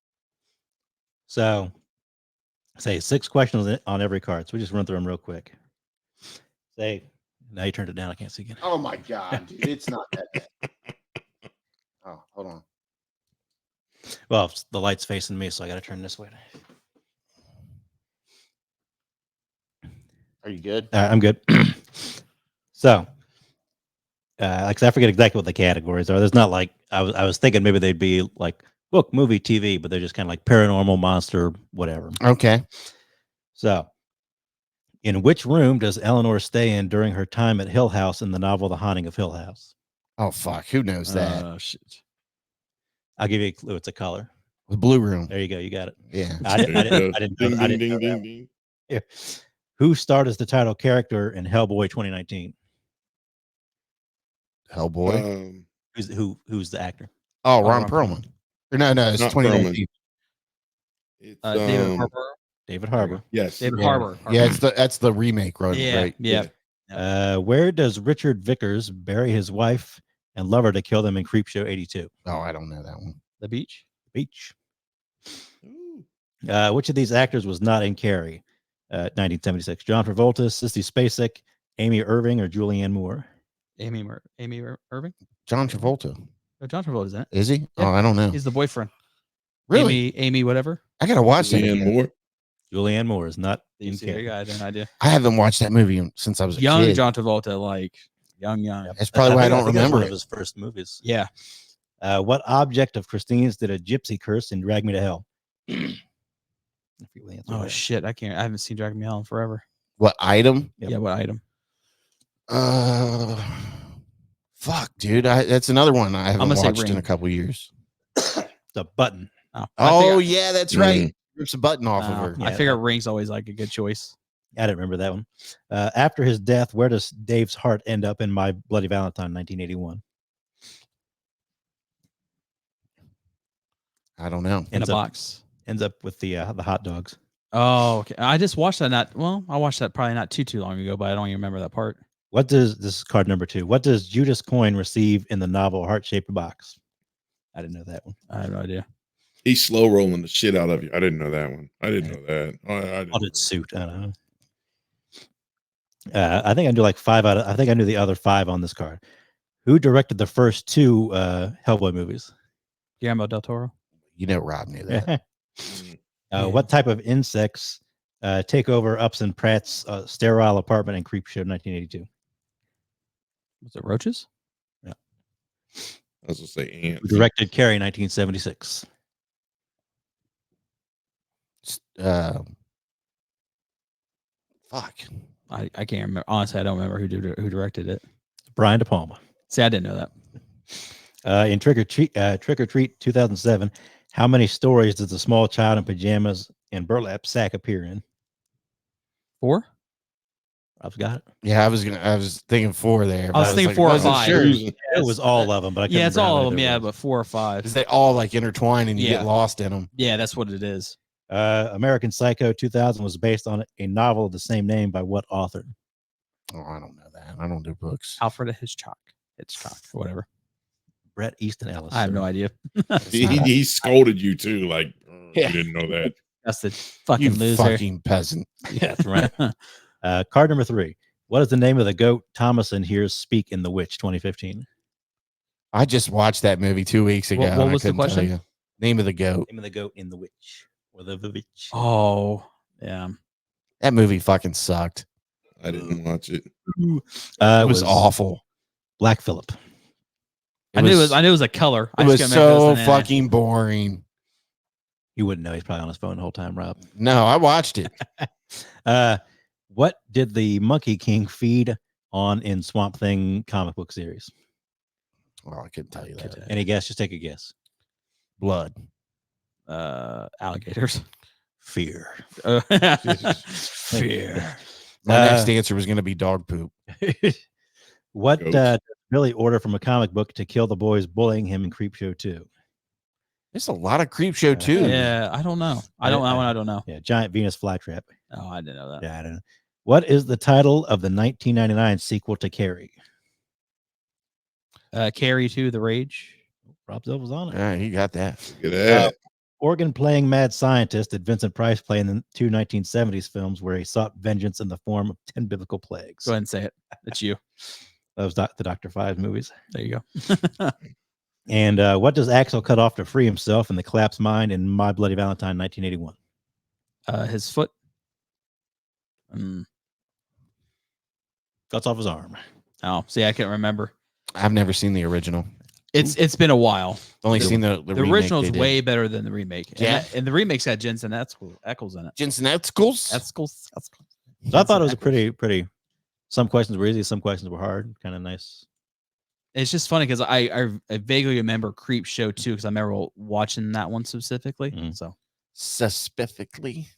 So, say 6 questions on every card. So we just run through them real quick. Say, now you turned it down. I can't see again. Oh my God, dude. It's not that bad. Oh, hold on. Well, the light's facing me, so I got to turn this way. Are you good? I'm good. So, like I forget exactly what the categories are. There's not like I was thinking maybe they'd be like book, movie, TV, but they're just kind of like paranormal, monster, whatever. Okay. So, in which room does Eleanor stay in during her time at Hill House in the novel The Haunting of Hill House? Oh, fuck. Who knows that? Oh shit. I'll give you a clue. It's a color. The blue room. There you go. You got it. Yeah. I didn't know Ding, that. ding, ding, ding, ding. Yeah. Who starred as the title character in Hellboy 2019? Hellboy. Who's the actor? Oh, Ron Ron Perlman. Or no, it's Not 2019. It's, David Harbour. David Harbour. Yes. David Yeah. Harbour. Yeah, that's the remake, right? Yeah. Right. Yeah. Where does Richard Vickers bury his wife and lover to kill them in Creepshow 82? Oh, I don't know that one. The beach. Beach. Ooh. Which of these actors was not in Carrie? 1976. John Travolta, Sissy Spacek, Amy Irving, or Julianne Moore? Amy Irving. John Travolta. Oh, John Travolta is in it. Is he? Yeah. Oh, I don't know. He's the boyfriend. Really? Amy whatever. I gotta watch that. Julianne again. Moore. Julianne Moore is not You in see, there Carrie. you go. I had no idea. I haven't watched that movie since I was a Young kid. John Travolta, like young. That's probably why I don't think that's remember one it. of his first movies. Yeah. What object of Christine's did a gypsy curse and drag me to hell? I forget the answer to Oh that. shit! I haven't seen Dragon Me Hell in forever. What item? Yep. Yeah. What item? Fuck, dude. That's another one I haven't gonna say watched in ring. a couple years. The button. I Oh, figure- yeah, that's right. Rips a button off of Oh, her. Yeah, I figure Ring's always like a good choice. I didn't remember that one. After his death, where does Dave's heart end up in My Bloody Valentine, 1981? I don't know. In a box. Ends up with the hot dogs. Oh, okay. I just watched that. I watched that probably not too long ago, but I don't even remember that part. What does this is card number 2? What does Judas Coin receive in the novel Heart-Shaped Box? I didn't know that one. I have no idea. He's slow rolling the shit out of you. I didn't know that one. I didn't know that. I didn't know Haunted suit. I don't know. I think I knew like 5 out of. I think I knew the other 5 on this card. Who directed the first 2 Hellboy movies? Guillermo del Toro. You know, Rob knew that. Mm. What type of insects take over Upson Pratt's sterile apartment in Creepshow 1982? Was it roaches? I was gonna say ants. Who directed Carrie 1976? Fuck. I can't remember. Honestly, I don't remember who directed it. Brian De Palma. See, I didn't know that. In Trick or Treat 2007, how many stories does the small child in pajamas and burlap sack appear in? 4? I've got it. Yeah, I was thinking 4 there. I was but thinking like, 4 or wasn't 5. Sure. It was all of them, but I couldn't Yeah, it's remember how all many of them. there Yeah, was. but 4 or 5. Because they all like intertwine and you Yeah. get lost in them. Yeah, that's what it is. American Psycho 2000 was based on a novel of the same name by what author? Oh, I don't know that. I don't do books. Alfred Hitchcock, or whatever. Bret Easton Ellis. I have sir. no idea. He scolded you too. Like, Yeah. you didn't know that. That's the fucking You loser. fucking peasant. Yeah, that's right. Card number 3. What is the name of the goat Thomason hears speak in The Witch 2015? I just watched that movie 2 weeks ago. What and I was the couldn't tell question? you. Name of the goat. Name of the goat in The Witch. Or the Witch. Oh, yeah. That movie fucking sucked. I didn't watch it. It was awful. Black Phillip. I knew it was a color. It was so fucking boring. You wouldn't know. He's probably on his phone the whole time, Rob. No, I watched it. What did the Monkey King feed on in Swamp Thing comic book series? Well, I couldn't tell you that. Any guess? Just take a guess. Blood. Alligators. Fear. Fear. My next answer was going to be dog poop. What Goats. did Billy order from a comic book to kill the boys bullying him in Creepshow 2? There's a lot of Creepshow too. Yeah, I don't know. I don't know. Yeah, Giant Venus Flytrap. Oh, I didn't know that. Yeah, I don't know. What is the title of the 1999 sequel to Carrie? Carrie 2, The Rage. Rob Zell was on it. Yeah, you got that. Look at that. Organ-playing mad scientist did Vincent Price play in the 2 1970s films where he sought vengeance in the form of 10 biblical plagues? Go ahead and say it. It's you. That was the Dr. Five movies. There you go. And what does Axel cut off to free himself in the collapsed mine in My Bloody Valentine 1981? His foot. Cuts off his arm. Oh, see, I can't remember. I've never seen the original. It's been a while. Only seen the remake original is they did. way better than the remake. Yeah. And the remake's got Jensen Ackles in it. Jensen Ackles. So I thought it was a pretty. Some questions were easy, some questions were hard. Kind of nice. It's just funny because I vaguely remember Creepshow 2 because I remember watching that one specifically. Mhm. So Specifically.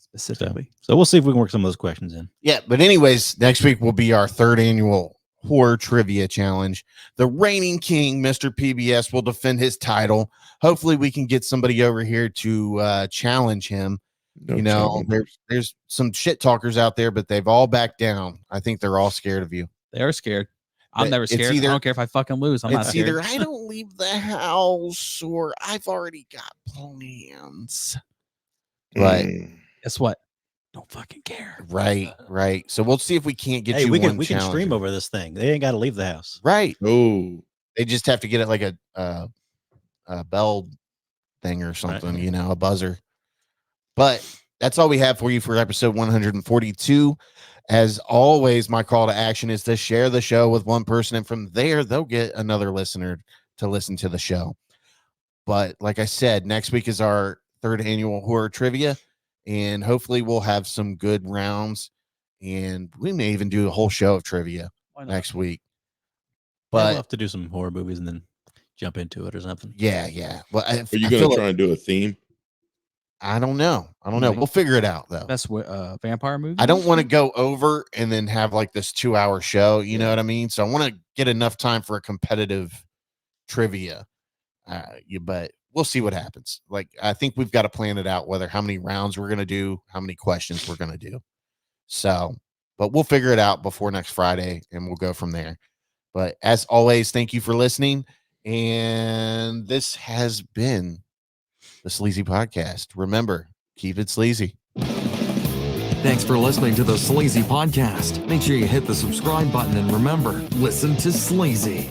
So we'll see if we can work some of those questions in. Yeah, but anyways, next week will be our 3rd annual horror trivia challenge. The reigning king, Mr. PBS, will defend his title. Hopefully, we can get somebody over here to challenge him. No you know, challenge. there's some shit talkers out there, but they've all backed down. I think they're all scared of you. they are scared. I'm But never it's scared. either- I don't care if I fucking lose. I'm not It's scared. either I don't leave the house or I've already got plans. Right. Guess what? Don't fucking care. Right. So we'll see if we can't get Hey, you we one can stream challenger. over this thing. They ain't got to leave the house. Right. Oh, They just have to get it like a bell thing or something, Right. you know, a buzzer. But that's all we have for you for episode 142. As always, my call to action is to share the show with one person, and from there, they'll get another listener to listen to the show. But like I said, next week is our 3rd annual horror trivia, and hopefully we'll have some good rounds, and we may even do a whole show of trivia Why not? next week. But we'll But have to do some horror movies and then jump into it or something. yeah. Well, are you going to try and do a theme? I don't know. We'll figure it out though. Best vampire movie. I don't want to go over and then have like this 2-hour show. You know what I mean? So I want to get enough time for a competitive trivia. But we'll see what happens. Like, I think we've got to plan it out, whether how many rounds we're going to do, how many questions we're going to do. So, but we'll figure it out before next Friday and we'll go from there. But as always, thank you for listening. And this has been the Sleazy Podcast. Remember, keep it sleazy. Thanks for listening to the Sleazy Podcast. Make sure you hit the subscribe button and remember, listen to Sleazy.